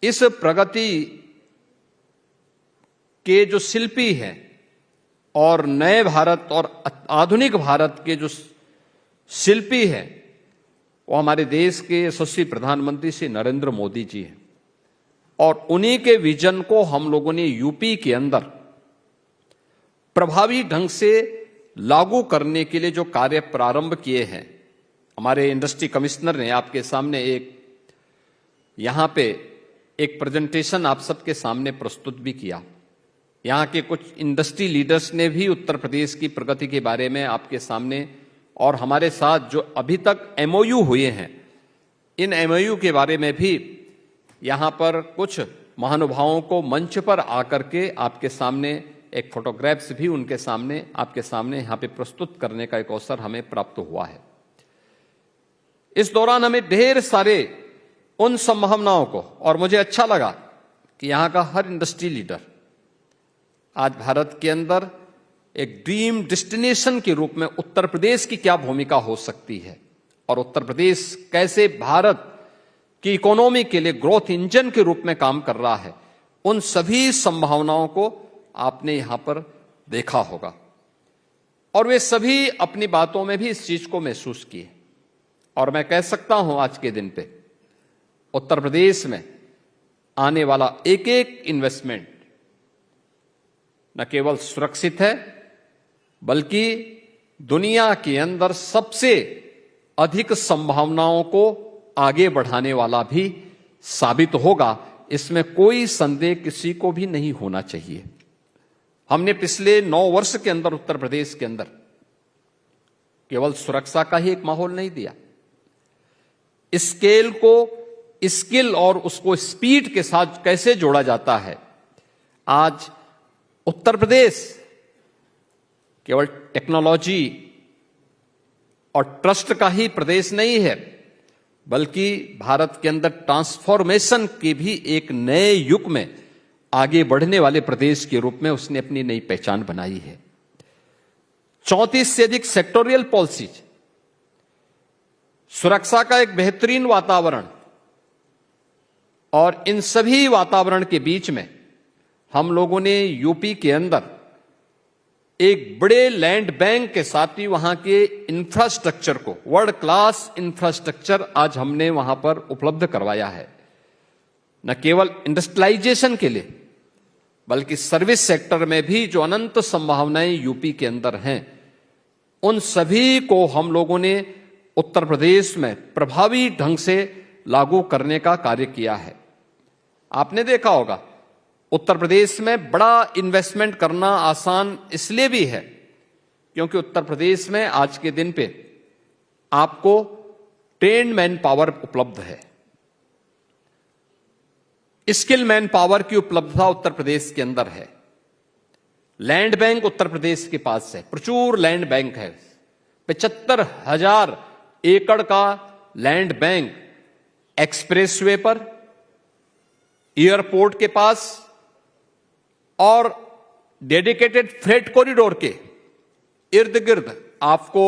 इस प्रगति के जो शिल्पी हैं और नए भारत और आधुनिक भारत के जो शिल्पी हैं, वो हमारे देश के यशस्वी प्रधानमंत्री श्री नरेंद्र मोदी जी हैं। और उन्हीं के विजन को हम लोगों ने यूपी के अंदर प्रभावी ढंग से लागू करने के लिए जो कार्य प्रारंभ किए हैं, हमारे इंडस्ट्री कमिश्नर ने आपके सामने यहां पे एक प्रेजेंटेशन आप सबके सामने प्रस्तुत भी किया। यहां के कुछ इंडस्ट्री लीडर्स ने भी उत्तर प्रदेश की प्रगति के बारे में आपके सामने और हमारे साथ जो अभी तक एमओयू हुए हैं, इन एमओयू के बारे में भी यहां पर कुछ महानुभावों को मंच पर आकर के आपके सामने एक फोटोग्राफ्स भी उनके सामने आपके सामने यहां पे प्रस्तुत करने का एक अवसर हमें प्राप्त हुआ है। इस दौरान हमें ढेर सारे उन संभावनाओं को, और मुझे अच्छा लगा कि यहां का हर इंडस्ट्री लीडर आज भारत के अंदर एक ड्रीम डेस्टिनेशन के रूप में उत्तर प्रदेश की क्या भूमिका हो सकती है और उत्तर प्रदेश कैसे भारत की इकोनॉमी के लिए ग्रोथ इंजन के रूप में काम कर रहा है, उन सभी संभावनाओं को आपने यहां पर देखा होगा। और वे सभी अपनी बातों में भी इस चीज को महसूस किए। और मैं कह सकता हूं आज के दिन पे उत्तर प्रदेश में आने वाला एक एक इन्वेस्टमेंट न केवल सुरक्षित है, बल्कि दुनिया के अंदर सबसे अधिक संभावनाओं को आगे बढ़ाने वाला भी साबित होगा। इसमें कोई संदेह किसी को भी नहीं होना चाहिए। हमने पिछले 9 वर्ष के अंदर उत्तर प्रदेश के अंदर केवल सुरक्षा का ही एक माहौल नहीं दिया, स्केल को स्किल और उसको स्पीड के साथ कैसे जोड़ा जाता है। आज उत्तर प्रदेश केवल टेक्नोलॉजी और ट्रस्ट का ही प्रदेश नहीं है, बल्कि भारत के अंदर ट्रांसफॉर्मेशन के भी एक नए युग में आगे बढ़ने वाले प्रदेश के रूप में उसने अपनी नई पहचान बनाई है। 34 से अधिक सेक्टोरियल पॉलिसीज, सुरक्षा का एक बेहतरीन वातावरण, और इन सभी वातावरण के बीच में हम लोगों ने यूपी के अंदर एक बड़े लैंड बैंक के साथ ही वहां के इंफ्रास्ट्रक्चर को, वर्ल्ड क्लास इंफ्रास्ट्रक्चर आज हमने वहां पर उपलब्ध करवाया है। न केवल इंडस्ट्रियलाइजेशन के लिए, बल्कि सर्विस सेक्टर में भी जो अनंत संभावनाएं यूपी के अंदर हैं, उन सभी को हम लोगों ने उत्तर प्रदेश में प्रभावी ढंग से लागू करने का कार्य किया है। आपने देखा होगा उत्तर प्रदेश में बड़ा इन्वेस्टमेंट करना आसान इसलिए भी है क्योंकि उत्तर प्रदेश में आज के दिन पे आपको ट्रेन्ड मैन पावर उपलब्ध है। स्किल मैन पावर की उपलब्धता उत्तर प्रदेश के अंदर है। लैंड बैंक उत्तर प्रदेश के पास है, प्रचुर लैंड बैंक है। 75,000 एकड़ का लैंड बैंक एक्सप्रेसवे पर, एयरपोर्ट के पास और डेडिकेटेड फ्रेट कॉरिडोर के इर्द गिर्द आपको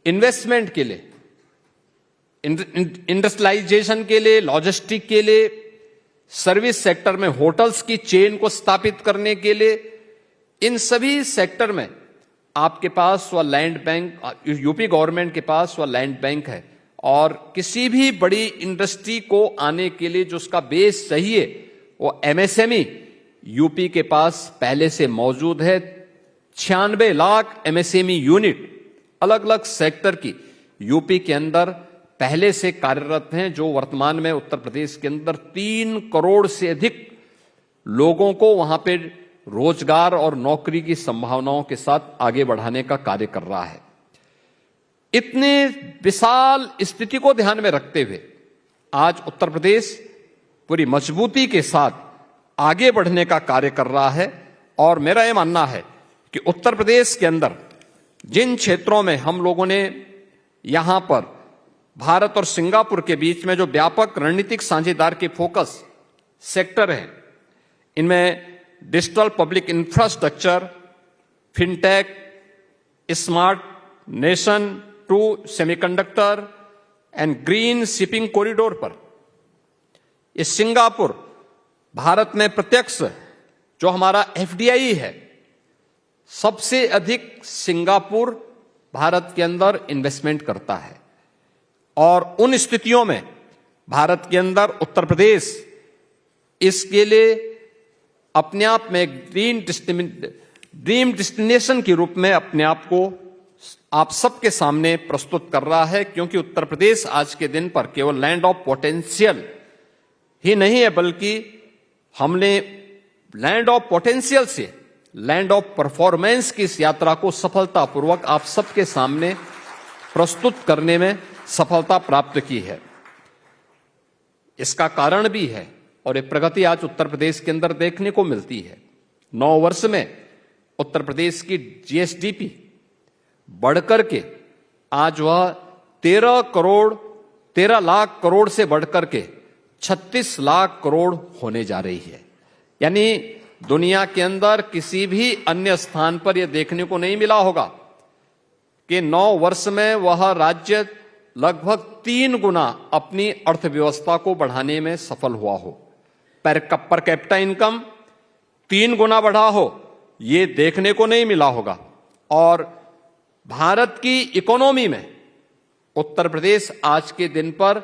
इन्वेस्टमेंट के लिए, इंडस्ट्रियलाइजेशन के लिए, लॉजिस्टिक के लिए, सर्विस सेक्टर में होटल्स की चेन को स्थापित करने के लिए, इन सभी सेक्टर में आपके पास वह लैंड बैंक, यूपी गवर्नमेंट के पास वह लैंड बैंक है। और किसी भी बड़ी इंडस्ट्री को आने के लिए जो उसका बेस चाहिए वो एमएसएमई यूपी के पास पहले से मौजूद है। 96 लाख एमएसएमई यूनिट अलग अलग सेक्टर की यूपी के अंदर पहले से कार्यरत हैं, जो वर्तमान में उत्तर प्रदेश के अंदर 3 करोड़ से अधिक लोगों को वहां पे रोजगार और नौकरी की संभावनाओं के साथ आगे बढ़ाने का कार्य कर रहा है। इतने विशाल स्थिति को ध्यान में रखते हुए आज उत्तर प्रदेश पूरी मजबूती के साथ आगे बढ़ने का कार्य कर रहा है। और मेरा यह मानना है कि उत्तर प्रदेश के अंदर जिन क्षेत्रों में हम लोगों ने यहां पर भारत और सिंगापुर के बीच में जो व्यापक रणनीतिक साझेदार के फोकस सेक्टर हैं, इनमें digital public infrastructure, fintech, smart nation to semiconductor and green shipping corridor पर ये सिंगापुर भारत में प्रत्यक्ष जो हमारा एफडीआई है, सबसे अधिक सिंगापुर भारत के अंदर इन्वेस्टमेंट करता है। और उन स्थितियों में भारत के अंदर उत्तर प्रदेश इसके लिए अपने आप में ड्रीम डेस्टिनेशन के रूप में अपने आप को आप सबके सामने प्रस्तुत कर रहा है, क्योंकि उत्तर प्रदेश आज के दिन पर केवल लैंड ऑफ पोटेंशियल ही नहीं है, बल्कि हमने लैंड ऑफ पोटेंशियल से लैंड ऑफ परफॉर्मेंस की इस यात्रा को सफलतापूर्वक आप सबके सामने प्रस्तुत करने में सफलता प्राप्त की है। इसका कारण भी है और एक प्रगति आज उत्तर प्रदेश के अंदर देखने को मिलती है। 9 वर्ष में उत्तर प्रदेश की जीएसडीपी बढ़कर के आज वह 13 लाख करोड़ से बढ़कर के 36 लाख करोड़ होने जा रही है। यानी दुनिया के अंदर किसी भी अन्य स्थान पर यह देखने को नहीं मिला होगा कि 9 वर्ष में वह राज्य लगभग 3 गुना अपनी अर्थव्यवस्था को बढ़ाने में सफल हुआ हो। पर कैपिटा इनकम 3 गुना बढ़ा हो, यह देखने को नहीं मिला होगा। और भारत की इकोनॉमी में उत्तर प्रदेश आज के दिन पर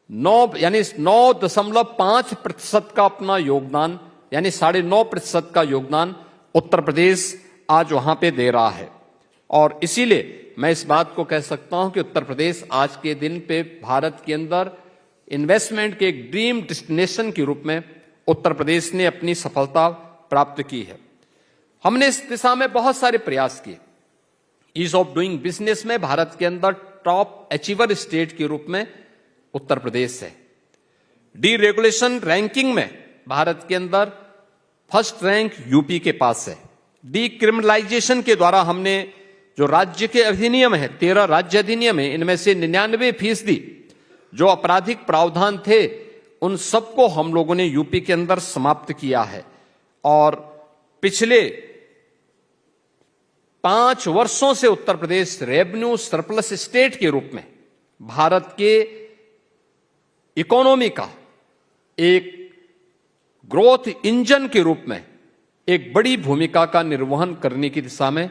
9.5% का अपना योगदान, यानी 9.5% का योगदान उत्तर प्रदेश आज वहां पे दे रहा है। और इसीलिए मैं इस बात को कह सकता हूं कि उत्तर प्रदेश आज के दिन पे भारत के अंदर इन्वेस्टमेंट के एक ड्रीम डेस्टिनेशन के रूप में उत्तर प्रदेश ने अपनी सफलता प्राप्त की है। हमने इस दिशा में बहुत सारे प्रयास किए। ईज ऑफ डूइंग बिजनेस में भारत के अंदर टॉप अचीवर स्टेट के रूप में उत्तर प्रदेश है। डीरेगुलेशन रैंकिंग में भारत के अंदर फर्स्ट रैंक यूपी के पास है। डीक्रिमिनलाइजेशन के द्वारा हमने जो राज्य के अधिनियम है, 13 राज्य अधिनियम है, इनमें से 99% जो आपराधिक प्रावधान थे उन सबको हम लोगों ने यूपी के अंदर समाप्त किया है। और पिछले 5 वर्षों से Uttar Pradesh revenue surplus state के रूप में भारत के इकोनॉमी का एक ग्रोथ इंजन के रूप में एक बड़ी भूमिका का निर्वहन करने की दिशा में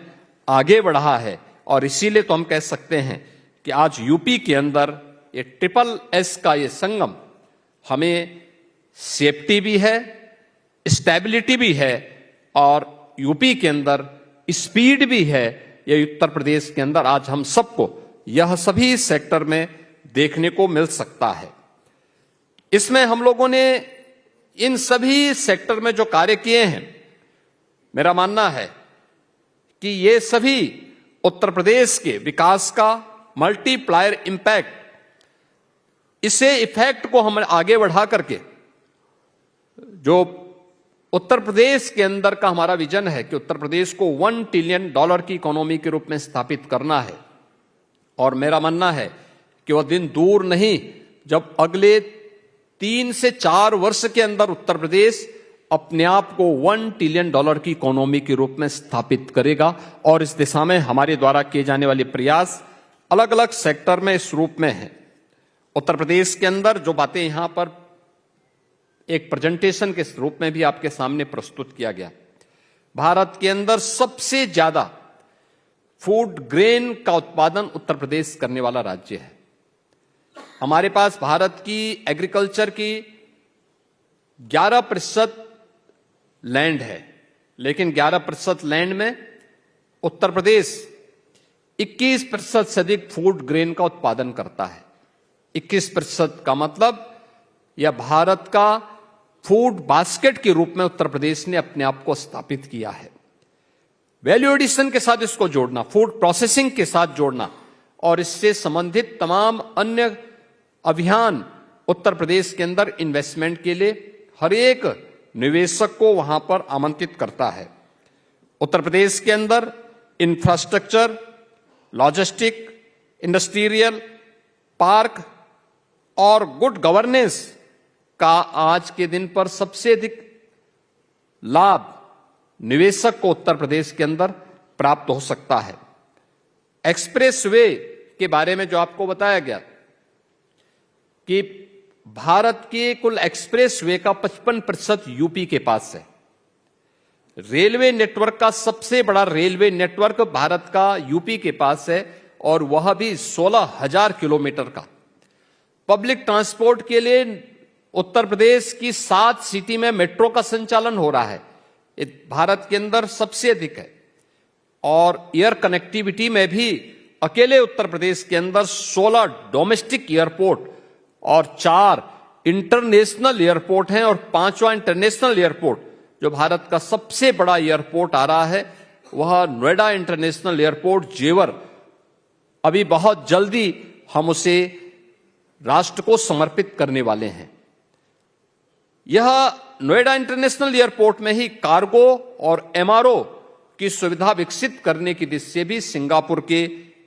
आगे बढ़ा है। और इसीलिए तो हम कह सकते हैं कि आज यूपी के अंदर ये SSS का ये संगम हमें सेफ्टी भी है, स्टेबिलिटी भी है और यूपी के अंदर स्पीड भी है। ये उत्तर प्रदेश के अंदर आज हम सबको यह सभी सेक्टर में देखने को मिल सकता है। इसमें हम लोगों ने इन सभी सेक्टर में जो कार्य किए हैं, मेरा मानना है कि ये सभी उत्तर प्रदेश के विकास का मल्टीप्लायर इंपैक्ट, इसे इफेक्ट को हम आगे बढ़ा करके जो उत्तर प्रदेश के अंदर का हमारा विजन है कि उत्तर प्रदेश को $1 ट्रिलियन की इकोनॉमी के रूप में स्थापित करना है। और मेरा मानना है कि वह दिन दूर नहीं जब अगले 3 से 4 वर्ष के अंदर उत्तर प्रदेश अपने आप को $1 ट्रिलियन की इकोनॉमी के रूप में स्थापित करेगा। और इस दिशा में हमारे द्वारा किए जाने वाले प्रयास अलग अलग सेक्टर में इस रूप में हैं। उत्तर प्रदेश के अंदर जो बातें यहां पर एक प्रेजेंटेशन के रूप में भी आपके सामने प्रस्तुत किया गया, भारत के अंदर सबसे ज्यादा फूड ग्रेन का उत्पादन उत्तर प्रदेश करने वाला राज्य है। हमारे पास भारत की एग्रीकल्चर की 11% लैंड है, लेकिन 11% लैंड में उत्तर प्रदेश 21% से अधिक फूड ग्रेन का उत्पादन करता है। 21% का मतलब यह भारत का फूड बास्केट के रूप में उत्तर प्रदेश ने अपने आप को स्थापित किया है। वैल्यू एडिशन के साथ इसको जोड़ना, फूड प्रोसेसिंग के साथ जोड़ना और इससे संबंधित तमाम अन्य अभियान उत्तर प्रदेश के अंदर इन्वेस्टमेंट के लिए हर एक निवेशक को वहां पर आमंत्रित करता है। उत्तर प्रदेश के अंदर इंफ्रास्ट्रक्चर, लॉजिस्टिक, इंडस्ट्रियल पार्क और गुड गवर्नेंस का आज के दिन पर सबसे अधिक लाभ निवेशक को उत्तर प्रदेश के अंदर प्राप्त हो सकता है। एक्सप्रेस वे के बारे में जो आपको बताया गया कि भारत के कुल एक्सप्रेस वे का 55% यूपी के पास है। रेलवे नेटवर्क का सबसे बड़ा रेलवे नेटवर्क भारत का यूपी के पास है और वह भी 16,000 किलोमीटर का। पब्लिक ट्रांसपोर्ट के लिए उत्तर प्रदेश की 7 सिटी में मेट्रो का संचालन हो रहा है, ये भारत के अंदर सबसे अधिक है। और एयर कनेक्टिविटी में भी अकेले उत्तर प्रदेश के अंदर 16 डोमेस्टिक एयरपोर्ट और 4 इंटरनेशनल एयरपोर्ट हैं और 5वां इंटरनेशनल एयरपोर्ट जो भारत का सबसे बड़ा एयरपोर्ट आ रहा है वह नोएडा इंटरनेशनल एयरपोर्ट जेवर, अभी बहुत जल्दी हम उसे राष्ट्र को समर्पित करने वाले हैं। यह नोएडा इंटरनेशनल एयरपोर्ट में ही कार्गो और एमआरओ की सुविधा विकसित करने की दिशा से भी सिंगापुर के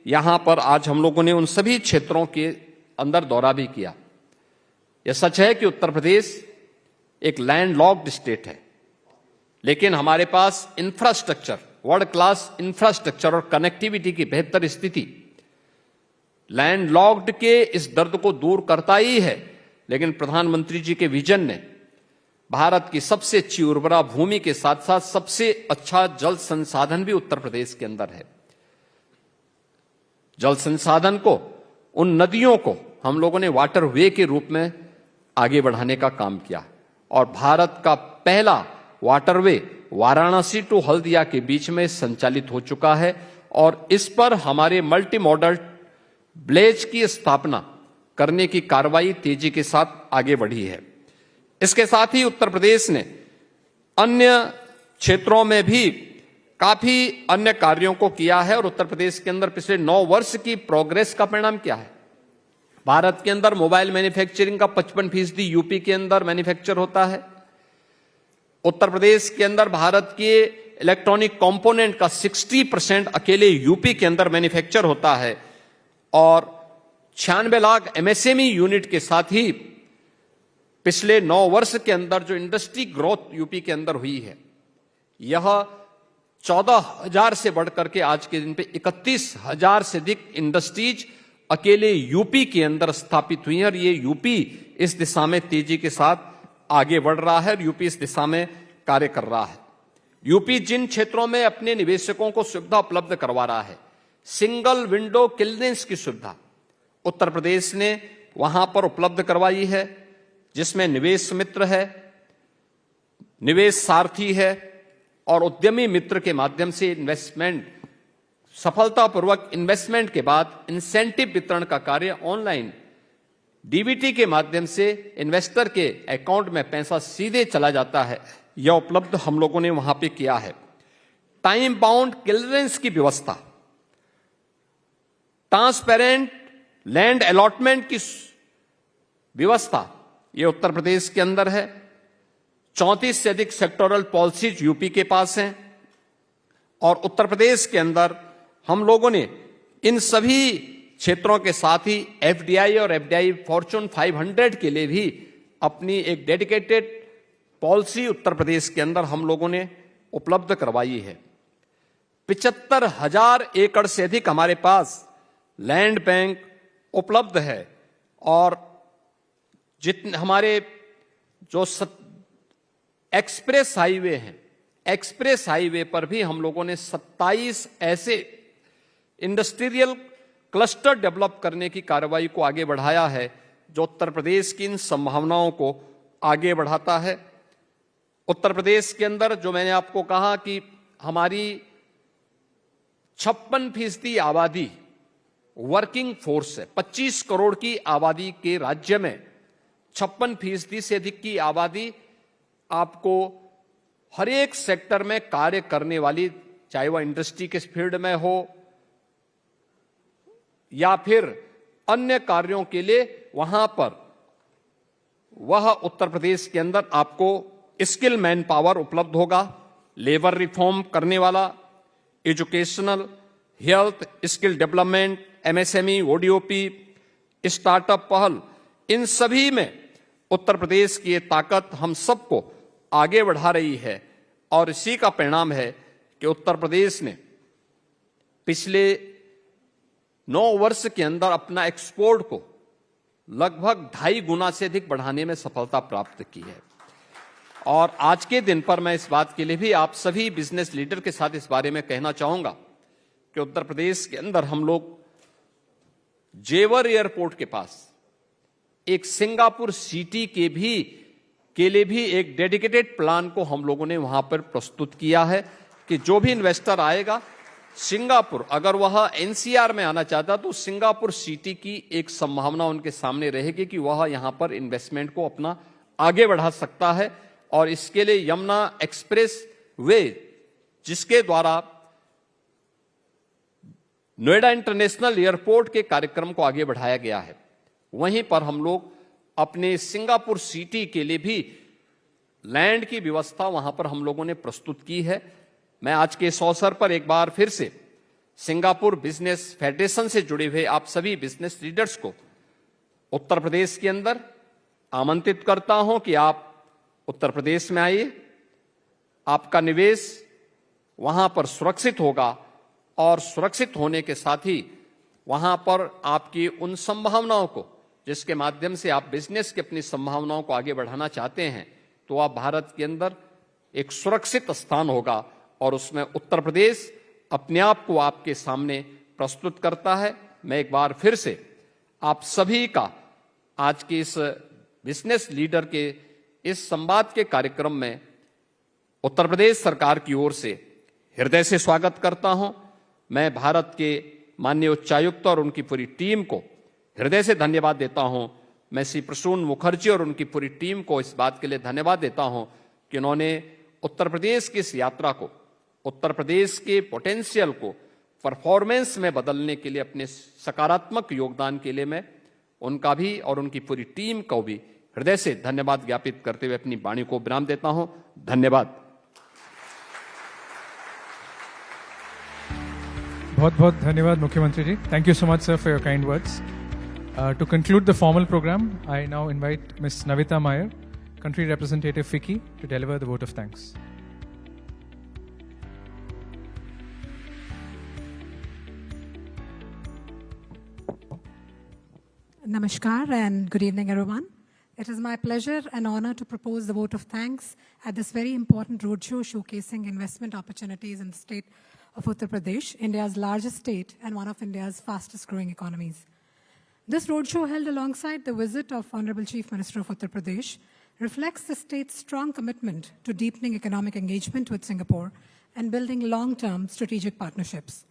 यहां पर आज हम लोगों ने उन सभी क्षेत्रों के अंदर दौरा भी किया। यह सच है कि उत्तर प्रदेश एक लैंडलॉक्ड स्टेट है, लेकिन हमारे पास इंफ्रास्ट्रक्चर, वर्ल्ड क्लास इंफ्रास्ट्रक्चर और कनेक्टिविटी की बेहतर स्थिति लैंडलॉक्ड के इस दर्द को दूर करता ही है। लेकिन प्रधानमंत्री जी के विजन ने भारत की सबसे अच्छी उर्वरा भूमि के साथ साथ सबसे अच्छा जल संसाधन भी उत्तर प्रदेश के अंदर है। जल संसाधन को, उन नदियों को हम लोगों ने वाटर वे के रूप में आगे बढ़ाने का काम किया और भारत का पहला वाटरवे वाराणसी टू हल्दिया के बीच में संचालित हो चुका है और इस पर हमारे मल्टी मॉडल ब्लेज की स्थापना करने की कार्रवाई तेजी के साथ आगे बढ़ी है। इसके साथ ही उत्तर प्रदेश ने अन्य क्षेत्रों में भी काफी अन्य कार्यों को किया है और उत्तर प्रदेश के अंदर पिछले 9 वर्ष की प्रोग्रेस का परिणाम क्या है? भारत के अंदर मोबाइल मैन्युफैक्चरिंग का 55% यूपी के अंदर मैन्युफैक्चर होता है। उत्तर प्रदेश के अंदर भारत के इलेक्ट्रॉनिक कंपोनेंट का 60% अकेले यूपी के अंदर मैन्युफैक्चर होता है और 96 लाख एमएसएमई यूनिट के साथ ही पिछले 9 वर्ष के अंदर जो इंडस्ट्री ग्रोथ यूपी के अंदर हुई है यह 14,000 से बढ़कर के आज के दिन पे 31,000 से अधिक इंडस्ट्रीज अकेले यूपी के अंदर स्थापित हुई हैं और ये यूपी इस दिशा में तेजी के साथ आगे बढ़ रहा है और यूपी इस दिशा में कार्य कर रहा है। यूपी जिन क्षेत्रों में अपने निवेशकों को सुविधा उपलब्ध करवा रहा है, सिंगल विंडो क्लियरेंस की सुविधा उत्तर प्रदेश ने वहां पर उपलब्ध करवाई है, जिसमें निवेश मित्र है, निवेश सारथी है और उद्यमी मित्र के माध्यम से इन्वेस्टमेंट सफलतापूर्वक इन्वेस्टमेंट के बाद इंसेंटिव वितरण का कार्य ऑनलाइन डीबीटी के माध्यम से इन्वेस्टर के अकाउंट में पैसा सीधे चला जाता है, यह उपलब्ध हम लोगों ने वहां पे किया है। टाइम बाउंड क्लियरेंस की व्यवस्था, ट्रांसपेरेंट लैंड अलॉटमेंट की व्यवस्था, यह उत्तर प्रदेश के अंदर है। 34 से अधिक सेक्टोरल पॉलिसीज यूपी के पास हैं और उत्तर प्रदेश के अंदर हम लोगों ने इन सभी क्षेत्रों के साथ ही एफडीआई और एफडीआई फॉर्च्यून 500 के लिए भी अपनी एक डेडिकेटेड पॉलिसी उत्तर प्रदेश के अंदर हम लोगों ने उपलब्ध करवाई है। 75,000 एकड़ से अधिक हमारे पास लैंड बैंक उपलब्ध है और जितने हमारे जो एक्सप्रेस हाईवे हैं, एक्सप्रेस हाईवे पर भी हम लोगों ने 27 ऐसे इंडस्ट्रियल क्लस्टर डेवलप करने की कार्रवाई को आगे बढ़ाया है जो उत्तर प्रदेश की इन संभावनाओं को आगे बढ़ाता है। उत्तर प्रदेश के अंदर जो मैंने आपको कहा कि हमारी 56% आबादी वर्किंग फोर्स है। 25 करोड़ की आबादी के राज्य में 56% से अधिक की आबादी आपको हर एक सेक्टर में कार्य करने वाली, चाहे वह इंडस्ट्री के फील्ड में हो या फिर अन्य कार्यों के लिए, वहां पर वह उत्तर प्रदेश के अंदर आपको स्किल मैन पावर उपलब्ध होगा। लेबर रिफॉर्म करने वाला, educational, health, skill development, MSME, ODOP, startup पहल, इन सभी में उत्तर प्रदेश की ये ताकत हम सबको आगे बढ़ा रही है और इसी का परिणाम है कि उत्तर प्रदेश ने पिछले 9 वर्ष के अंदर अपना एक्सपोर्ट को लगभग 2.5 गुना से अधिक बढ़ाने में सफलता प्राप्त की है। और आज के दिन पर मैं इस बात के लिए भी आप सभी बिजनेस लीडर के साथ इस बारे में कहना चाहूंगा कि उत्तर प्रदेश के अंदर हम लोग जेवर एयरपोर्ट के पास एक सिंगापुर सिटी के लिए भी एक डेडिकेटेड प्लान को हम लोगों ने वहां पर प्रस्तुत किया है कि जो भी इन्वेस्टर आएगा सिंगापुर, अगर वह एनसीआर में आना चाहता तो सिंगापुर सिटी की एक संभावना उनके सामने रहेगी कि वह यहां पर इन्वेस्टमेंट को अपना आगे बढ़ा सकता है। और इसके लिए यमुना एक्सप्रेस वे, जिसके द्वारा नोएडा इंटरनेशनल एयरपोर्ट के कार्यक्रम को आगे बढ़ाया गया है, वहीं पर हम लोग अपने सिंगापुर सिटी के लिए भी लैंड की व्यवस्था वहां पर हम लोगों ने प्रस्तुत की है। मैं आज के इस अवसर पर एक बार फिर से सिंगापुर बिजनेस फेडरेशन से जुड़े हुए आप सभी बिजनेस लीडर्स को उत्तर प्रदेश के अंदर आमंत्रित करता हूं कि आप उत्तर प्रदेश में आइए। आपका निवेश वहां पर सुरक्षित होगा और सुरक्षित होने के साथ ही वहां पर आपकी उन संभावनाओं को, जिसके माध्यम से आप बिजनेस की अपनी संभावनाओं को आगे बढ़ाना चाहते हैं, तो आप भारत के अंदर एक सुरक्षित स्थान होगा और उसमें उत्तर प्रदेश अपने आप को आपके सामने प्रस्तुत करता है। मैं एक बार फिर से आप सभी का आज के इस बिजनेस लीडर के इस संवाद के कार्यक्रम में उत्तर प्रदेश सरकार की ओर से हृदय से स्वागत करता हूं। मैं भारत के माननीय उच्चायुक्त और उनकी पूरी टीम को हृदय से धन्यवाद देता हूं। मैं श्री प्रसून मुखर्जी और उनकी पूरी टीम को इस बात के लिए धन्यवाद देता हूं कि उन्होंने उत्तर प्रदेश की इस यात्रा को, उत्तर प्रदेश के पोटेंशियल को परफॉर्मेंस में बदलने के लिए अपने सकारात्मक योगदान के लिए मैं उनका भी और उनकी पूरी टीम को भी हृदय से धन्यवाद ज्ञापित करते हुए अपनी वाणी को विराम देता हूं। धन्यवाद। बहुत बहुत धन्यवाद मुख्यमंत्री जी। Thank you so much, sir, for your kind words. To conclude the formal program, I now invite Ms. Navita Meyer, Country Representative FICCI, to deliver the vote of thanks. Namaskar and good evening, everyone. It is my pleasure and honor to propose the vote of thanks at this very important roadshow showcasing investment opportunities in the state of Uttar Pradesh, India's largest state and one of India's fastest growing economies. This roadshow, held alongside the visit of Honorable Chief Minister of Uttar Pradesh, reflects the state's strong commitment to deepening economic engagement with Singapore and building long-term strategic partnerships.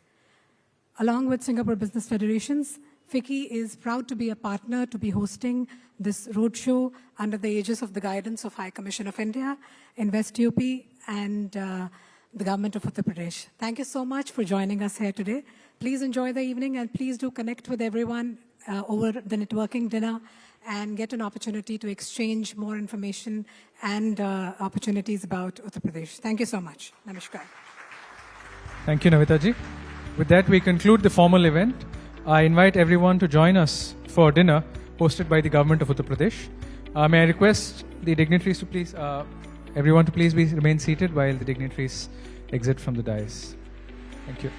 Along with Singapore Business Federations, FICCI is proud to be a partner to be hosting this roadshow under the aegis of the guidance of High Commission of India, Invest UP, and the government of Uttar Pradesh. Thank you so much for joining us here today. Please enjoy the evening and please do connect with everyone over the networking dinner and get an opportunity to exchange more information and opportunities about Uttar Pradesh. Thank you so much. Namaskar. Thank you, Navita ji. With that, we conclude the formal event. I invite everyone to join us for dinner hosted by the government of Uttar Pradesh. May I request the dignitaries to please, everyone to please remain seated while the dignitaries exit from the dais. Thank you.